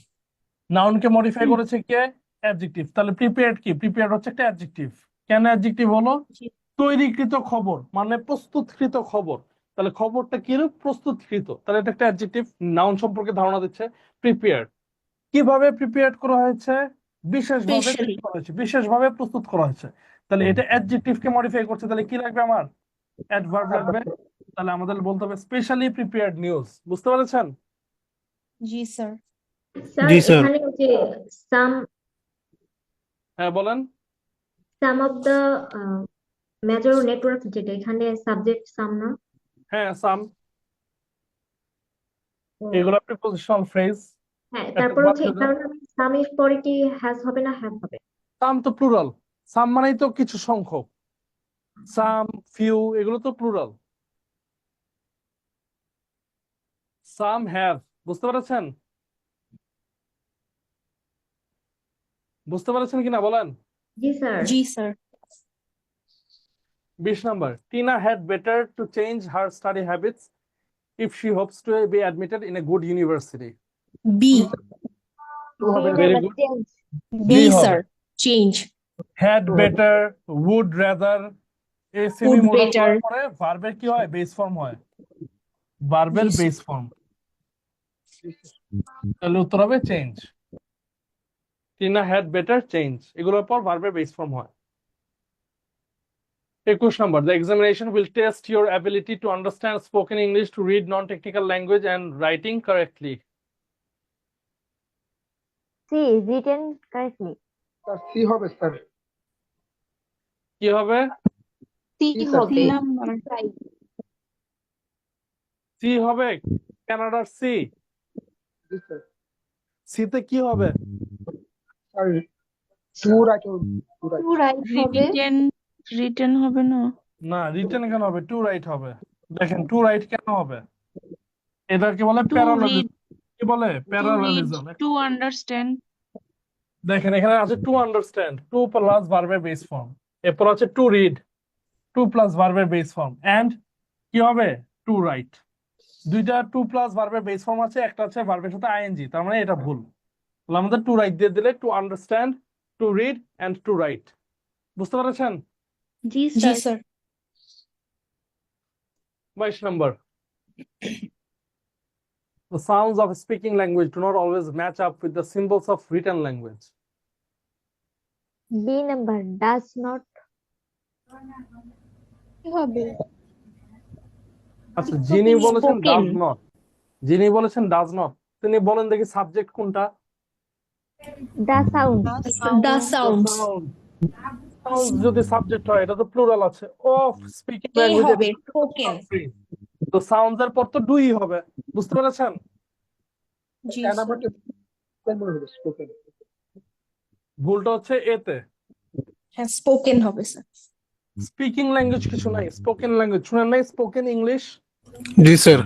নাউনকে মডিফাই করেছে কে? অ্যাডজেক্টিভ। তাহলে প্রিপেয়ার্ড কি? প্রিপেয়ার্ড হচ্ছে একটা অ্যাডজেক্টিভ। কেন অ্যাডজেক্টিভ হলো? তৈরিকৃত খবর, মানে প্রস্তুতকৃত খবর। তাহলে খবরটা কিরূপ? প্রস্তুতকৃত। তাহলে এটা একটা অ্যাডজেক্টিভ, নাউন সম্পর্কে ধারণা দিচ্ছে। প্রিপেয়ার্ড কিভাবে প্রিপেয়ার্ড করা হয়েছে? বিশেষভাবে স্পেশালি। তৈরি করা হয়েছে, বিশেষভাবে প্রস্তুত করা হয়েছে। তাহলে এটা অ্যাডজেক্টিভকে মডিফাই করছে। তাহলে কি লাগবে আমার? অ্যাডভার্ব লাগবে। তাহলে আমাদের বলতে হবে স্পেশালি প্রিপেয়ার্ড নিউজ। বুঝতে পেরেছেন? জি স্যার। স্যার জি স্যার। এখানে ওই যে সাম হ্যাঁ বলেন। সাম অফ দ্য মেজর নেটওয়ার্ক, যেটা এখানে সাবজেক্ট সাম না? হ্যাঁ, সাম। ও, এগুলো প্রিপোজিশনাল ফ্রেজ। হ্যাঁ, একটা তারপর হচ্ছে বাক্যে কারণ সাম এর পরে কি হ্যাজ হবে না হ্যাভ হবে? সাম তো প্লুরাল। সাম মানেই তো কিছু সংখ্যক। সাম, ফিউ, এগুলো তো প্লুরাল। Some have. বুঝতে পেরেছেন? বুঝতে পেরেছেন কিনা বলেন? জি স্যার। জি sir. 20 number, Tina had better to change her study habits if she hopes to be admitted in a good university. B to হবে না? Very good. Change. B B হবে। Sir, change. Had better, would rather, এই semi Would modal better. করার পরে ভার্বের কি হয়? Base form হয়। ভার্বের জি স্যার। Base form. তাহলে উত্তর হবে change. Tina had better change, এগুলোর পর ভার্বের বেস ফর্ম হয়। 21 number, the examination will test your ability to understand spoken English, to read non-technical language and writing correctly. C written correctly. Sir C হবে sir. কি হবে? সি সি স্যার, হবে। C. Number. C হবে? কানাডার C. জি sir. সিতে কি হবে? স্যার টু রাইট হবে, টু রাইট। টু রাইট হবে। রিটেন হবে না। না, রিটেন কেন হবে? টু রাইট হবে। দেখেন টু রাইট কেন হবে? এটাকে বলে টু প্যারালালিজম। রিড, কি বলে? To read, parallelism. To understand. দেখেন এখানে আছে টু আন্ডারস্ট্যান্ড, টু প্লাস ভার্বের বেস ফর্ম। এরপর আছে টু রিড, টু প্লাস ভার্বের বেস ফর্ম। এন্ড কি হবে? To write. দুইটা টু প্লাস ভার্বের বেস ফর্ম আছে, একটা আছে ভার্বের সাথে আইএনজি, তার মানে এটা ভুল। তাহলে আমাদের টু রাইট দিয়ে দিলে to understand, to read and to write. বুঝতে পেরেছেন? জি জি sir. Sir. 22 number, the sounds of speaking language do not always match up with the symbols of written language. B number does not. কি হবে? আচ্ছা, যিনি বলেছেন Spoken. ডাজ নট, যিনি বলেছেন ডাজ নট, তিনি বলেন দেখি সাবজেক্ট কোনটা? দা সাউন্ড। The sounds. সাউন্ড যদি সাবজেক্ট হয়, এটা তো প্লুরাল আছে। অফ স্পিকিং এ ল্যাঙ্গুয়েজ হবে spoken. তো সাউন্ডস এর পর তো ডুই হবে। বুঝতে পেরেছেন? জি এ স্যার। নাম্বারটা কোন মনে হবে? স্পোকেন। ভুলটা হচ্ছে এতে। হ্যাঁ, spoken হবে স্যার। স্পিকিং ল্যাঙ্গুয়েজ কিছু নাই, স্পোকেন ল্যাঙ্গুয়েজ শুনেন নাই? Spoken English. জি স্যার।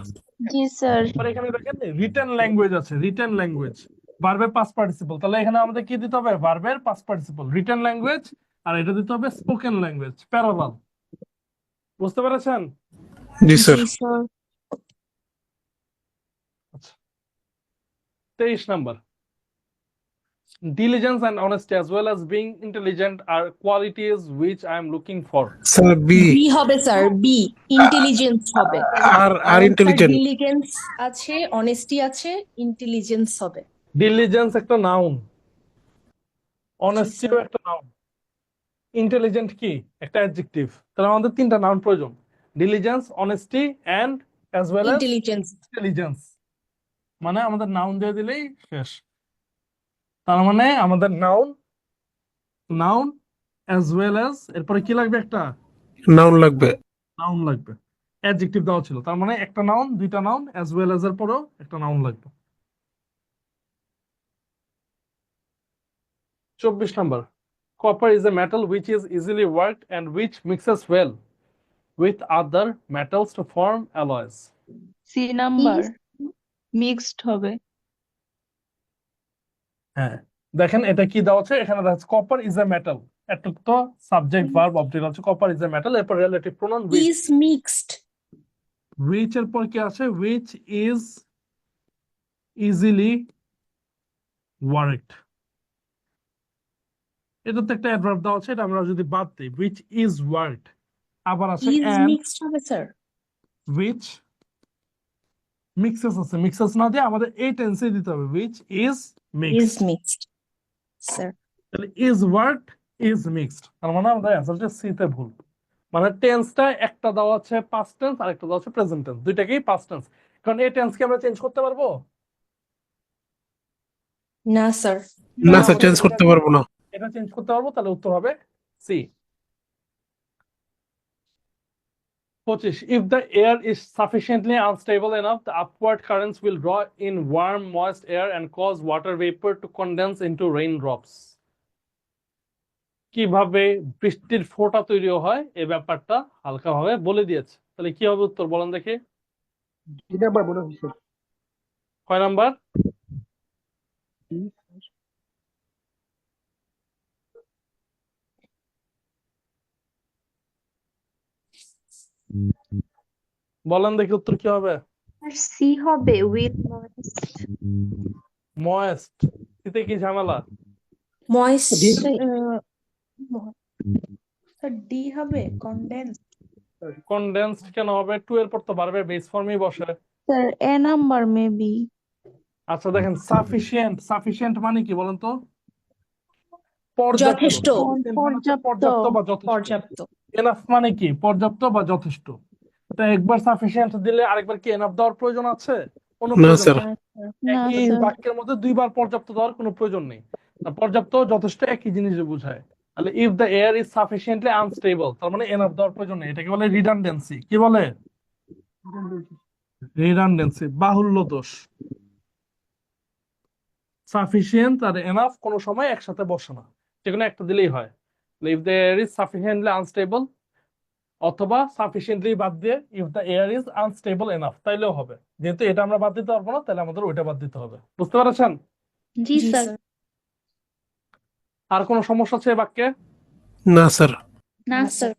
জি স্যার। আর এখানে দেখেন রিটেন ল্যাঙ্গুয়েজ আছে, রিটেন ল্যাঙ্গুয়েজ ভার্বের পাস্ট পার্টিসিপল। তাহলে এখানে আমাদের কি দিতে হবে? ভার্বের পাস্ট পার্টিসিপল, রিটেন ল্যাঙ্গুয়েজ, আর এটা দিতে হবে স্পোকেন ল্যাঙ্গুয়েজ, প্যারালাল। বুঝতে পেরেছেন? জি স্যার। জি স্যার। আচ্ছা, 23 number, diligence and honesty as well as being intelligent are qualities which I am looking for. Sir B. B হবে স্যার, বি ইন্টেলিজেন্স হবে। আর কারণ ইন্টেলিজেন্ট। ডিলিজেন্স আছে, অনেস্টি আছে, ইন্টেলিজেন্স হবে। ডিলিজেন্স একটা নাউন, অনেস্টিও স্যার। একটা নাউন, ইন্টেলিজেন্ট কি? একটা অ্যাডজেক্টিভ। তাহলে আমাদের তিনটা নাউন প্রয়োজন, diligence, honesty and as well as intelligence. Intelligence. মানে আমাদের নাউন দিয়ে দিলেই শেষ। তার মানে আমাদের noun, noun as well as, এরপরে কি লাগবে? একটা নাউন লাগবে। নাউন লাগবে। অ্যাডজেক্টিভ দেওয়া ছিল, তার মানে একটা নাউন, দুইটা নাউন, অ্যাজ ওয়েল অ্যাজ এর পরেও একটা নাউন লাগবে। 24 number, copper is a metal which is easily worked and which mixes well with other metals to form alloys. C number mixed হবে। হ্যাঁ, দেখেন এটা কি দেওয়া আছে এখানে, দেখা যাচ্ছে কপার ইজ এ মেটাল, একটা তো সাবজেক্ট ভার্ব অবজেক্ট আছে, কপার ইজ এ মেটাল, এরপর relative pronoun which. is mixed. Which এর পর কি আছে? Which is easily worked. এটা তো একটা অ্যাডভার্ব দেওয়া আছে, এটা আমরা যদি বাদ দিই, হুইচ ইজ ওয়ার্কড। আবার আছে Is অ্যান্ড, mixed হবে স্যার। হুইচ মিক্সেস আছে, মিক্সেস না দিয়ে আমাদের এই টেন্সে দিতে হবে, which is Is mixed. mixed sir. তাহলে ইজ ওয়ার্কড ইজ মিক্সড, তার মানে আমাদের অ্যান্সারটা সি তে ভুল। মানে টেন্সটা একটা দেওয়া আছে পাস্ট টেন্স আর একটা দেওয়া আছে প্রেজেন্ট টেন্স, দুইটাকেই পাস্ট টেন্স। কারণ এই টেন্সকে আমরা চেঞ্জ করতে পারবো না স্যার। না না, স্যার, আমাদের চেঞ্জ করতে পারবো না। এটা চেঞ্জ করতে পারবো, তাহলে উত্তর হবে C. 25. If the air is sufficiently unstable enough, the upward currents will draw in warm, moist air and cause water vapor to condense into raindrops. কিভাবে বৃষ্টির ফোঁটা তৈরি হয় এই ব্যাপারটা হালকাভাবে বলে দিয়েছে। তাহলে কি হবে উত্তর বলেন দেখি? ডি নাম্বার মনে হচ্ছে। কয় নাম্বার? বলেন দেখি উত্তর কি হবে? সি হবে উইথ ময়েস্ট। ময়েস্ট, এতে কি ঝামেলা? Moist স্যার ডি হবে কনডেন্স। কনডেন্সড কেন হবে? টু এর পর তো ভার্বের বেস ফর্মেই বসে। স্যার এ নাম্বার মেবি। আচ্ছা দেখেন, সাফিসিয়েন্ট, সাফিসিয়েন্ট মানে কি বলেন তো? পর্যাপ্ত। যথেষ্ট। Sufficient মানে হচ্ছে পর্যাপ্ত বা যথেষ্ট। পর্যাপ্ত। এনাফ মানে কি? পর্যাপ্ত বা যথেষ্ট। তো একবার সাফিসিয়েন্ট দিলে আরেকবার কি এনাফ দেওয়ার প্রয়োজন আছে? কোনো না প্রয়োজন স্যার। নেই। না একই স্যার। বাক্যের মধ্যে দুইবার পর্যাপ্ত দেওয়ার কোনো প্রয়োজন নেই। না, পর্যাপ্ত যথেষ্ট একই জিনিস বোঝায়। তাহলে if the air is sufficiently unstable, তার মানে এনাফ দেওয়ার প্রয়োজন নেই। এটাকে বলে রিডান্ডেন্সি। কি বলে? রিডান্ডেন্সি, বাহুল্য দোষ। সাফিসিয়েন্ট আর এনাফ কোনো সময় একসাথে বসে না, যেকোনো একটা দিলেই হয়। If the air is sufficiently unstable, অথবা সাফিসিয়েন্টলি বাদ দিয়ে if the air is unstable enough, তাইলেও হবে। যেহেতু এটা আমরা বাদ দিতে পারবো না, তাহলে আমাদের ওইটা বাদ দিতে হবে। বুঝতে পারছেন? জি জি স্যার। স্যার। আর কোনো সমস্যা আছে এই বাক্যে? না স্যার। না sir.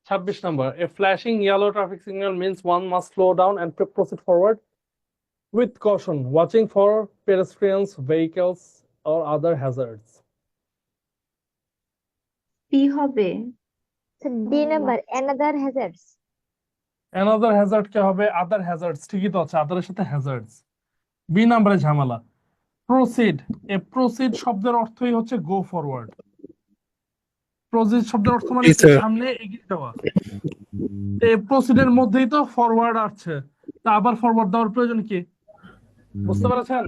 26 number. A flashing yellow traffic signal means one must slow down and proceed forward with caution, watching for pedestrians, vehicles, or other hazards. C হবে। D number another hazards. Another hazard কে হবে other hazards, ঠিকই তো আছে, other এর সাথে hazards। B নাম্বারে ঝামেলা। Proceed, এ proceed শব্দের অর্থই হচ্ছে go forward। Proceed শব্দের অর্থ মানে জি কি? স্যার। সামনে এগিয়ে যাওয়া। এই proceed এর মধ্যেই তো forward আছে, তা আবার forward দেওয়ার প্রয়োজন কি? বুঝতে পেরেছেন?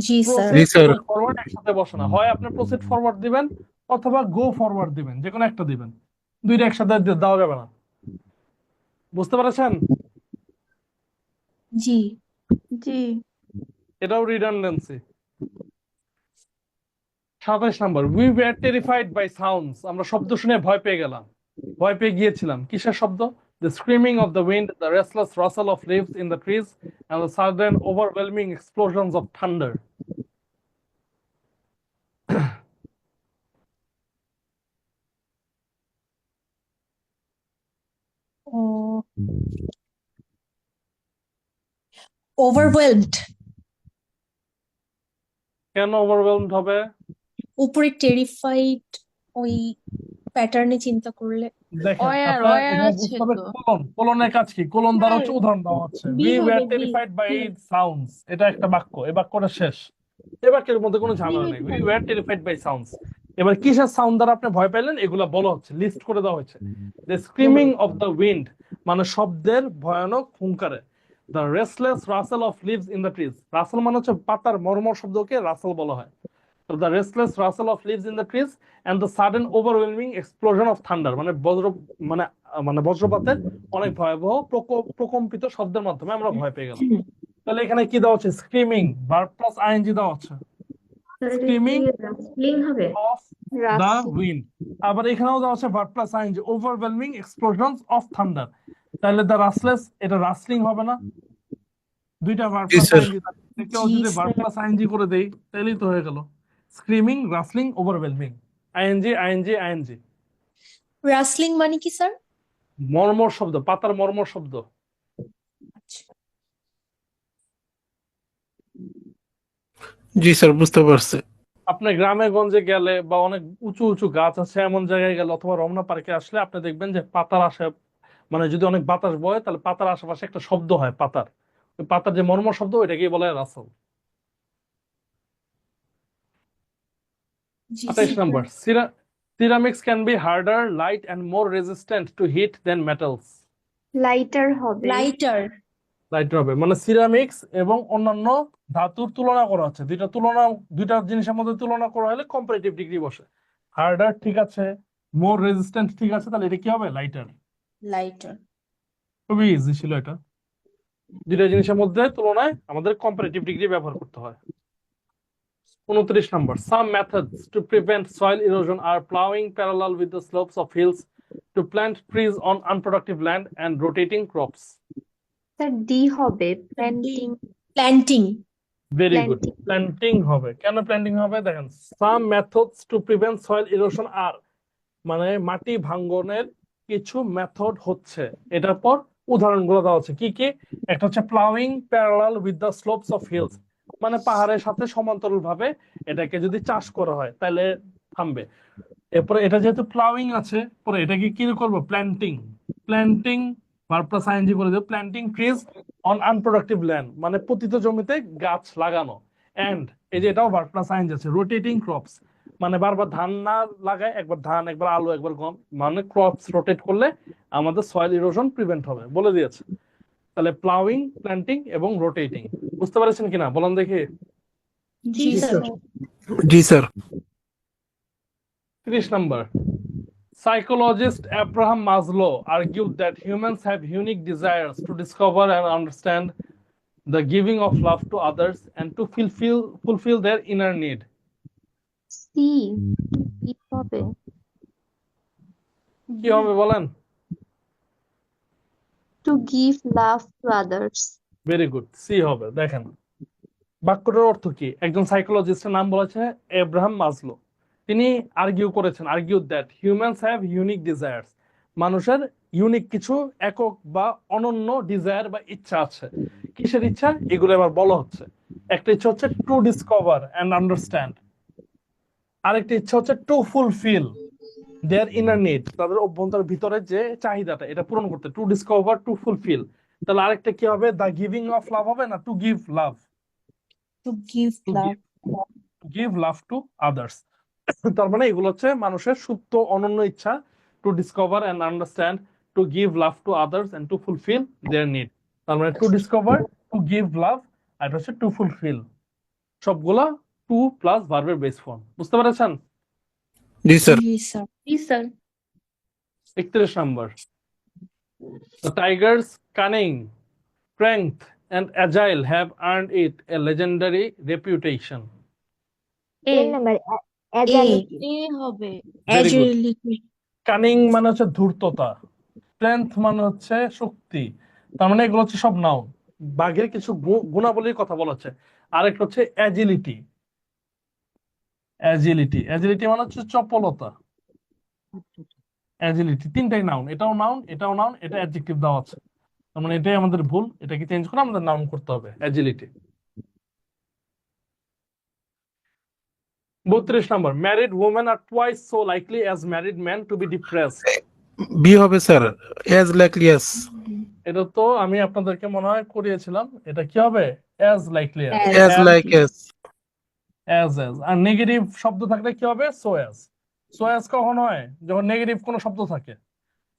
জি স্যার। জি প্রসিড স্যার। এবং ফরওয়ার্ড একসাথে বসে না, হয় আপনি প্রসিড ফরওয়ার্ড দিবেন অথবা গো ফরওয়ার্ড দিবেন, যে কোনো একটা দিবেন, দুইটা একসাথে দেওয়া যাবে না। বুঝতে পেরেছেন? জি। জি। এটাও redundancy. 27 number. We were terrified by sounds, আমরা শব্দ শুনে ভয় পেয়ে গেলাম, ভয় পেয়ে গিয়েছিলাম। কিসের শব্দ? The screaming of the wind, the restless rustle of leaves in the trees, and the sudden overwhelming explosions of thunder. Overwhelmed. কেন ওভারওয়েলমড হবে? উপরে টেরিফাইড ওই প্যাটার্নে চিন্তা করলে। দেখেন ওয়ার আপনার ওয়ার এখানে আছে বুঝতে হবে তো। কোলনের কাজ কি। কোলন দ্বারা হচ্ছে উদাহরণ দেওয়া হচ্ছে। বি উই ওয়্যার হবে, বি। টেরিফাইড বাই সাউন্ডস, এটা একটা বাক্য, এই বাক্যটা শেষ। এই বাক্যের মধ্যে কোনো ঝামেলা নেই। We were terrified by sounds. এবার কিসের সাউন্ড দ্বারা আপনি ভয় পাইলেন এগুলা বলা হচ্ছে, লিস্ট করে দেওয়া হয়েছে। The screaming of the wind মানে শব্দের ভয়ানক হুঙ্কারে। The restless rustle of leaves in the trees, rustle মানে হচ্ছে পাতার মর্মর শব্দকে রাসেল বলা হয়। So the restless rustle of leaves in the trees and the sudden overwhelming explosion of thunder, মানে মানে বজ্রপাতের অনেক ভয়াবহ প্রকম্পিত শব্দের মাধ্যমে আমরা ভয় পেয়ে গেলাম। তাহলে এখানে কি দেওয়া হচ্ছে? স্ক্রিমিং, ভার্ব প্লাস আইএনজি দেওয়া হচ্ছে। স্ক্রিমিং রাসলিং হবে। Of the wind. আবার এখানেও দেওয়া আছে verb plus ING, overwhelming explosions of thunder. তাহলে দ্য রাসলেস, এটা রাসলিং হবে না? দুইটা ভার্ব জি প্লাস স্যার। আইএনজি, কেউ জি যদি ভার্ব স্যার। প্লাস আইএনজি করে দেই তাহলেই তো হয়ে গেল। Screaming, rustling, overwhelming. ING, ING, ING. Rustling মানে কি স্যার? মর্মর শব্দ, পাতার মর্মর শব্দ। আচ্ছা। জি স্যার, বুঝতে পারছি। আপনি গ্রামে গঞ্জে গেলে বা অনেক উঁচু উঁচু গাছ আছে এমন জায়গায় গেলে অথবা রমনা পার্কে আসলে আপনি দেখবেন যে পাতার আসে, মানে যদি অনেক বাতাস বয় তাহলে পাতার আশেপাশে একটা শব্দ হয় পাতার, ওই পাতার যে মর্মর শব্দ ওইটাকেই বলে রাসল। জি 28 sir. Number, ceramics can be harder, light and more resistant to heat than metals. Lighter হবে। লাইটার। লাইট হবে, মানে সিরামিক্স এবং অন্যান্য ধাতুর তুলনা করা হচ্ছে, দুইটা জিনিসের মধ্যে তুলনা করা হলে কম্পারেটিভ ডিগ্রি বসে। হার্ডার ঠিক আছে, মোর রেজিস্ট্যান্ট ঠিক আছে, তাহলে এটা কি হবে? লাইটার। লাইটার। খুবই ইজি ছিল এটা। দুইটা জিনিসের মধ্যে তুলনায় আমাদের কম্পারেটিভ ডিগ্রি ব্যবহার করতে হয়। 29 number, some methods to prevent soil erosion are plowing parallel with the slopes of hills, to plant trees on unproductive land, and rotating crops. Sir D হবে, planting. Planting. Very good, Planting. Planting হবে। কেন planting হবে দেখেন, সাম methods to prevent soil erosion আর, মানে মাটি ভাঙ্গনের কিছু method হচ্ছে, এটার পর উদাহরণগুলো দেওয়া হচ্ছে কি কি। একটা হচ্ছে ploughing parallel with the slopes of hills, মানে পাহাড়ের সাথে সমান্তরাল ভাবে এটাকে যদি চাষ করা হয় তাহলে থামবে। এরপরে এটা যেহেতু প্লাউইং আছে, পরে এটাকে কি করবো? Planting. Planting verb plus ING করে দেবো, planting trees on unproductive land, মানে পতিত জমিতে গাছ লাগানো। এন্ড এই যে এটাও ভার্ব প্লাস আইএনজি আছে, রোটেটিং ক্রপস, মানে বারবার ধান না লাগায়, একবার ধান, একবার আলু, একবার গম, মানে ক্রপস রোটেট করলে আমাদের সয়েল ইরোশন প্রিভেন্ট হবে, বলে দিয়েছে। তাহলে প্লাউইং, প্ল্যান্টিং এবং রোটেটিং। বুঝতে পারছেন কিনা বলেন দেখি? জি জি স্যার। স্যার। জি sir. 30 number. Psychologist Abraham Maslow argued that humans have unique desires to discover and understand the giving of love to others and to fulfill their inner need. C কি হবে? কি হবে বলেন? To give love to others. Very good, C হবে। দেখেন বাক্যটার অর্থ কি, একজন সাইকোলজিস্টের নাম বলেছে এব্রাহাম মাসলো, তিনি argue that humans have unique desires, মানুষের ইউনিক কিছু একক বা অনন্য ডিজায়ার বা ইচ্ছা আছে। কিসের ইচ্ছা? এগুলো এবার বলা হচ্ছে। একটা ইচ্ছা হচ্ছে টু ডিসকভার অ্যান্ড আন্ডারস্ট্যান্ড, আরেকটা ইচ্ছা হচ্ছে to fulfil their inner need, তাদের অভ্যন্তরের ভিতরে যে চাহিদাটা এটা পূরণ করতে, টু ডিসকভার, টু ফুলফিল। তাহলে আরেকটা কি হবে? দ্য গিভিং অফ লাভ হবে না to give love? To give to love. Give love to others. তার মানে এগুলো হচ্ছে মানুষের সুপ্ত অনন্য ইচ্ছা, to discover and understand, to give love to others and to fulfil their need. তার মানে to discover, to give love, আর হচ্ছে টু ফুলফিল, সবগুলা টু প্লাস ভার্বের বেস ফর্ম। বুঝতে পেরেছেন? জি স্যার। জি স্যার। জি sir. 31 number, the tigers cunning, strength and agile have earned it a legendary reputation. এ 10 নাম্বার অ্যাজালিটি। এ হবে। Very good. অ্যাজিলিটি। কানিং মানে হচ্ছে ধূর্ততা, স্ট্রেংথ মানে হচ্ছে শক্তি, তার মানে এগুলো হচ্ছে সব নাউন, বাঘের কিছু গুণাবলীর কথা বলা হচ্ছে। আরেকটা হচ্ছে অ্যাজিলিটি। অ্যাজিলিটি মানে হচ্ছে চপলতা। অ্যাজিলিটি তিনটাই নাউন, এটাও নাউন, এটাও নাউন, এটা অ্যাডজেক্টিভ দেওয়া আছে। তার মানে এটাই আমাদের ভুল, এটাকে চেঞ্জ করে আমাদের নাউন করতে হবে, agility. 32 number, married women are twice so likely as married man to be depressed. B হবে স্যার, অ্যাজ লাইকলি অ্যাজ। এটা তো আমি আপনাদেরকে মনে হয় করিয়েছিলাম, এটা কি হবে? As likely as like as. As. আর নেগেটিভ শব্দ থাকলে কি হবে? So as. সো অ্যাজ কখন হয়? যখন নেগেটিভ কোনো শব্দ থাকে।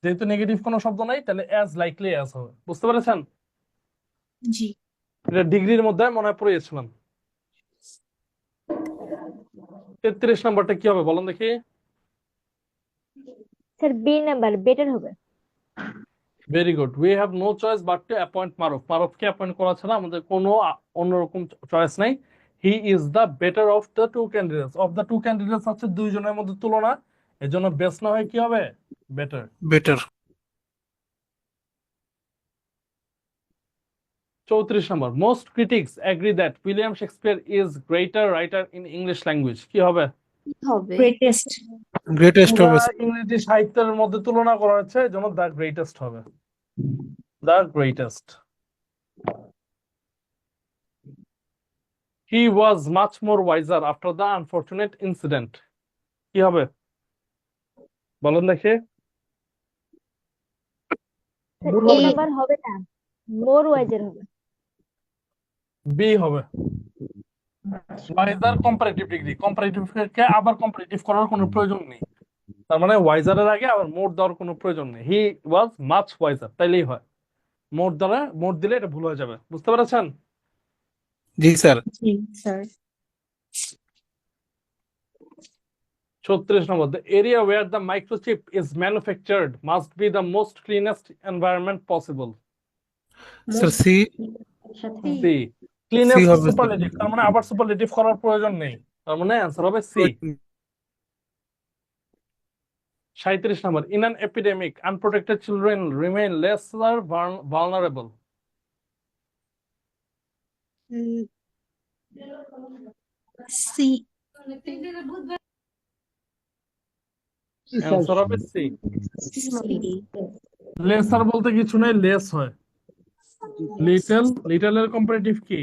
যেহেতু নেগেটিভ কোনো শব্দ নাই তাহলে অ্যাজ লাইকলি অ্যাজ হবে। বুঝতে পেরেছেন? জি। এটা ডিগ্রির মধ্যে মনে হয় পড়িয়েছিলাম। 33 নাম্বারটা কি হবে বলেন দেখি? স্যার বি নাম্বার বেটার হবে। Very good, we have no choice but to appoint Maruf. মারুফকে অ্যাপয়েন্ট করা ছাড়া আমাদের কোনো অন্যরকম চয়েস নাই। He is the better of the two candidates. Of the two candidates হচ্ছে দুইজনের মধ্যে তুলনা, এর জন্য বেস্ট না হয় কি হবে? Better. Better. 34 number, most critics agri that William Shakespeare is greater writer in English language. কি হবে? গ্রেটেস্ট। গ্রেটেস্ট পুরা হবে স্যার। ইংরেজি সাহিত্যের মধ্যে তুলনা করা হচ্ছে, এই জন্য দ্য গ্রেটেস্ট হবে, the greatest. He was much more wiser after the unfortunate incident. কি হবে বলেন দেখে? স্যার মোর এ হবে না নাম্বার হবে না, মোর ওয়াইজের হবে। বি হবে। ওয়াইজার কম্পারেটিভ ডিগ্রি, কম্পারেটিভকে আবার কম্পারেটিভ করার কোনো প্রয়োজন নেই। তার মানে ওয়াইজারের আগে আবার মোর দেওয়ার কোনো প্রয়োজন নেই। হি ওয়াজ মাচ ওয়াইজার, তাইলেই হয়। মোর দ্বারা মোর দিলে এটা ভুল হয়ে যাবে, বুঝতে পেরেছেন? জি স্যার। জি sir. 36 number, the area where the microchip is manufactured must be the most cleanest environment possible. Sir C. একসাথে সি। সি ক্লিনেস্ট হবে স্যার। সুপারলেটিভ, তার মানে আবার সুপারলেটিভ করার প্রয়োজন নেই, তার মানে অ্যান্সার হবে C. 37 number, in an epidemic unprotected children remain lesser vulnerable. C. Answer হবে সি। সি। লেসার বলতে কিছু নেই, লেস হয়। লিটল, লিটলের কম্পারেটিভ কি?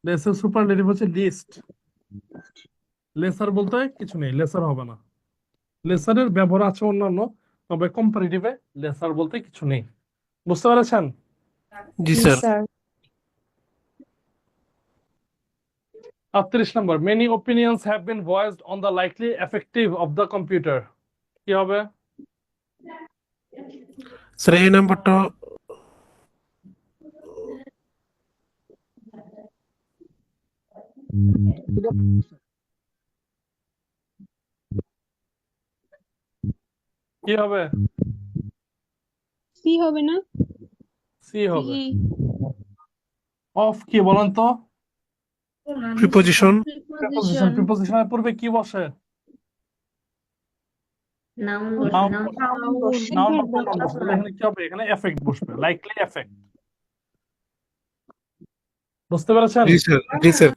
লেসের সুপারলেটিভ হচ্ছে লিস্ট। লেসার বলতে কিছু নেই, লেসার হবে না। লেসারের ব্যবহার আছে অন্যান্য, তবে কম্পারেটিভে লেসার বলতে কিছু নেই, বুঝতে পেরেছেন? জি জি sir. Sir. 38 number, many opinions have been voiced on the likely effective of the computer. কি হবে? স্যার এই নাম্বারটা কি হবে? সি হবে না? সি হবে। অফ কি বলেন তো? প্রিপোজিশন। প্রিপোজিশন। প্রিপোজিশনের পূর্বে কি বসে? নাউন নাউন নাউন বসে। নাউন বা প্রনাউন বসে। তাহলে এখানে কি হবে? এখানে এফেক্ট বসবে, লাইকলি এফেক্ট। বুঝতে পেরেছেন? জি স্যার। জি স্যার।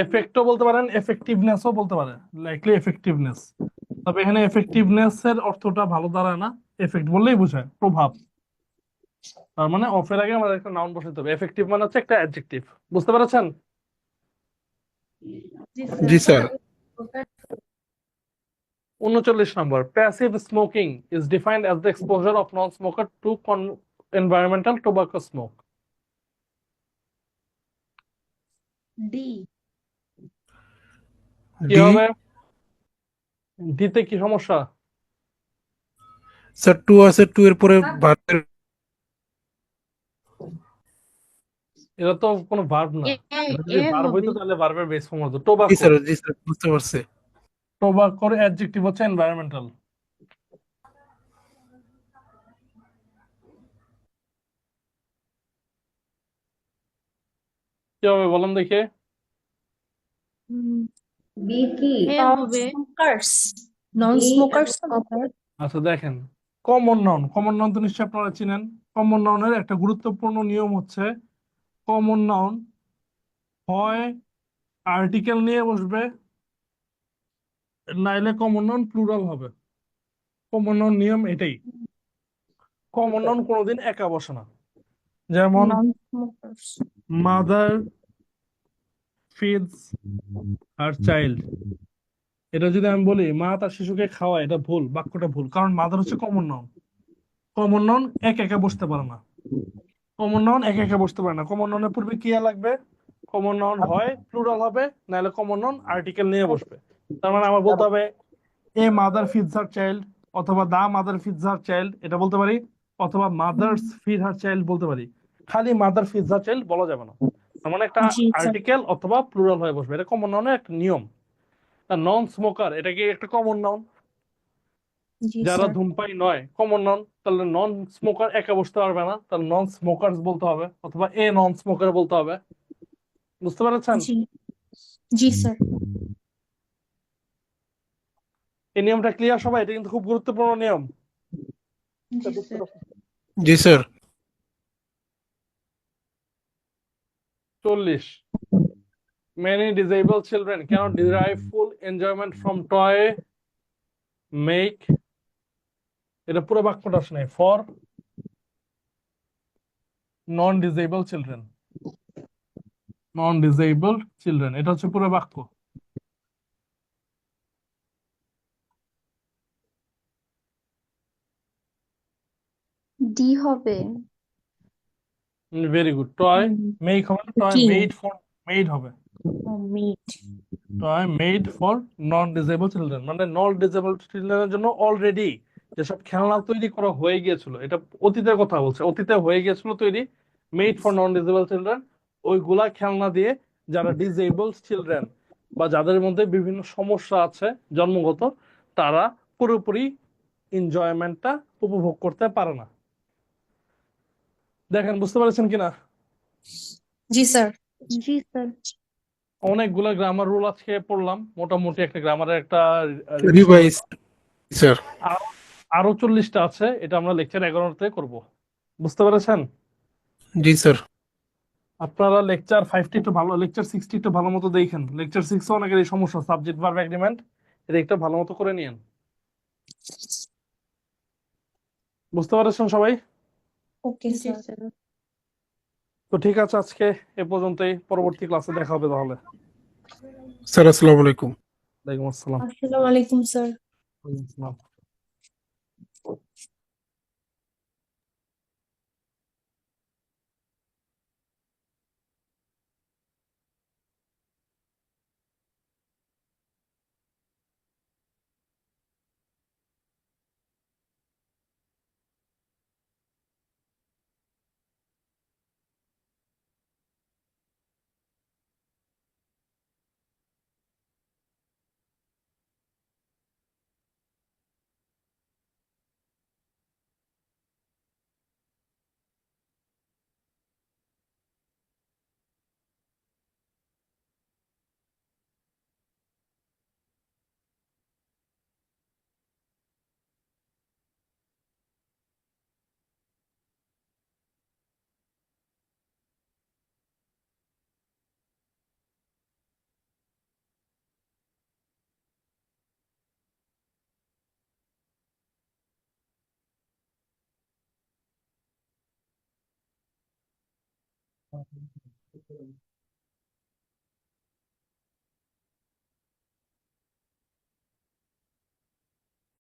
এফেক্টও বলতে পারেন, এফেক্টিভনেসও বলতে পারেন, লাইকলি এফেক্টিভনেস। তবে এখানে এফেক্টিভনেস এর অর্থটা ভালো দাঁড়ায় না, এফেক্ট বললেই বোঝায় প্রভাব। তার মানে অফের আগে আমাদের একটা নাউন বসাতে হবে। এফেক্টিভ মানে হচ্ছে একটা অ্যাডজেক্টিভ, বুঝতে পেরেছেন? জি sir. 39 number, passive smoking is defined as the exposure of non smoker to environmental tobacco smoke. D. কি ডি। হবে? ডিতে কি সমস্যা? স্যার টু আছে, টু এর পরে ভার্বের। এটা তো কোনো ভার্ব না। এটা যদি ভার্ব হইতো তাহলে ভার্বের বেস ফর্ম হতো। জি টোবাকো। স্যার। জি স্যার বুঝতে পারছি। টোবাকোর অ্যাডজেক্টিভ হচ্ছে এনভায়রনমেন্টাল। কি হবে বলেন দেখে? বি কি স্মোকার্স। নন স্মোকার্স। আচ্ছা দেখেন, কমন নাউন, কমন নাউন তো নিশ্চয়ই আপনারা চিনেন। কমন নাউনের একটা গুরুত্বপূর্ণ নিয়ম হচ্ছে, কমন নাউন হয় আর্টিকেল নিয়ে বসবে, নাইলে কমন নাউন প্লুরাল হবে। কমন নাউন নিয়ম এটাই। কমন নাউন কোনোদিন একা বসে না। যেমন non smokers. Mother feeds her child, এটা যদি আমি বলি মা তার শিশুকে খাওয়ায়, এটা ভুল, বাক্যটা ভুল, কারণ মাদার হচ্ছে কমন নাউন। কমন নাউন একা একা বসতে পারে না। কমন নাউন একা একা বসতে পারে না। কমন নাউনের পূর্বে কি লাগবে? কমন নাউন হয় প্লুরাল হবে, নাহলে কমন নাউন আর্টিকেল নিয়ে বসবে। তার মানে আমার বলতে হবে a mother feeds her child, অথবা the mother feeds her child, এটা বলতে পারি, অথবা মাদার্স ফিড হার চাইল্ড বলতে পারি। খালি মাদার ফিডস হার চাইল্ড বলা যাবে না, তার মানে একটা জি স্যার। আর্টিকেল অথবা প্লুরাল হয়ে বসবে। এটা কমন নাউনের একটা নিয়ম। নন স্মোকার, এটা কি একটা কমন নাউন? জি যারা স্যার। ধূমপায়ী নয়, কমন নাউন। তাহলে নন স্মোকার একা বসতে পারবে না, তাহলে নন স্মোকার্স বলতে হবে, অথবা এ নন স্মোকার বলতে হবে, বুঝতে পেরেছেন? জি। জি স্যার। এই নিয়মটা ক্লিয়ার সবাই? এটা কিন্তু খুব গুরুত্বপূর্ণ নিয়ম। জি স্যার। জি sir. 40, many disabled children cannot derive full enjoyment from toy make, এটা পুরো বাক্যটা শুনে, for non disable children, non disabled children, এটা হচ্ছে পুরো বাক্য। ডি হবে। Very good. টয় মেক হবে না, টয় কি মেড ফর, মেড হবে, meet toy made for non disable children, মানে নন ডিসেবল চিলড্রেনের জন্য অলরেডি যেসব খেলনা তৈরি করা হয়ে গিয়েছিল, এটা অতীতের কথা বলছে, অতীতে হয়ে গিয়েছিল তৈরি, made for non disable children, ওইগুলা খেলনা দিয়ে যারা ডিসেবল চিলড্রেন বা যাদের মধ্যে বিভিন্ন সমস্যা আছে জন্মগত, তারা পুরোপুরি এনজয়মেন্টটা উপভোগ করতে পারে না। দেখেন বুঝতে পারছেন কিনা? জি স্যার জি স্যার। অনেকগুলা গ্রামার রুল আজকে পড়লাম, মোটামুটি একটা গ্রামারের একটা রিভিশন রিভাইজ স্যার। আরো 40টা আছে, এটা আমরা লেকচার 11তে করব। বুঝতে পেরেছেন? জি স্যার। আপনারা লেকচার 5টি একটু ভালো, লেকচার 6টি একটু ভালো মতো দেখেন। লেকচার 6 অনেকের এই সমস্যা, সাবজেক্ট ভার্ব এগ্রিমেন্ট, এটা একটু ভালো মতো করে নিয়েন। বুঝতে পারছেন সবাই? ওকে জি স্যার স্যার। তো ঠিক আছে, আজকে এ পর্যন্তই, পরবর্তী ক্লাসে দেখা হবে তাহলে। স্যার আসসালামু আলাইকুম। ওয়ালাইকুম আসসালাম। আসসালামু আলাইকুম স্যার। ওয়ালাইকুম আসসালাম।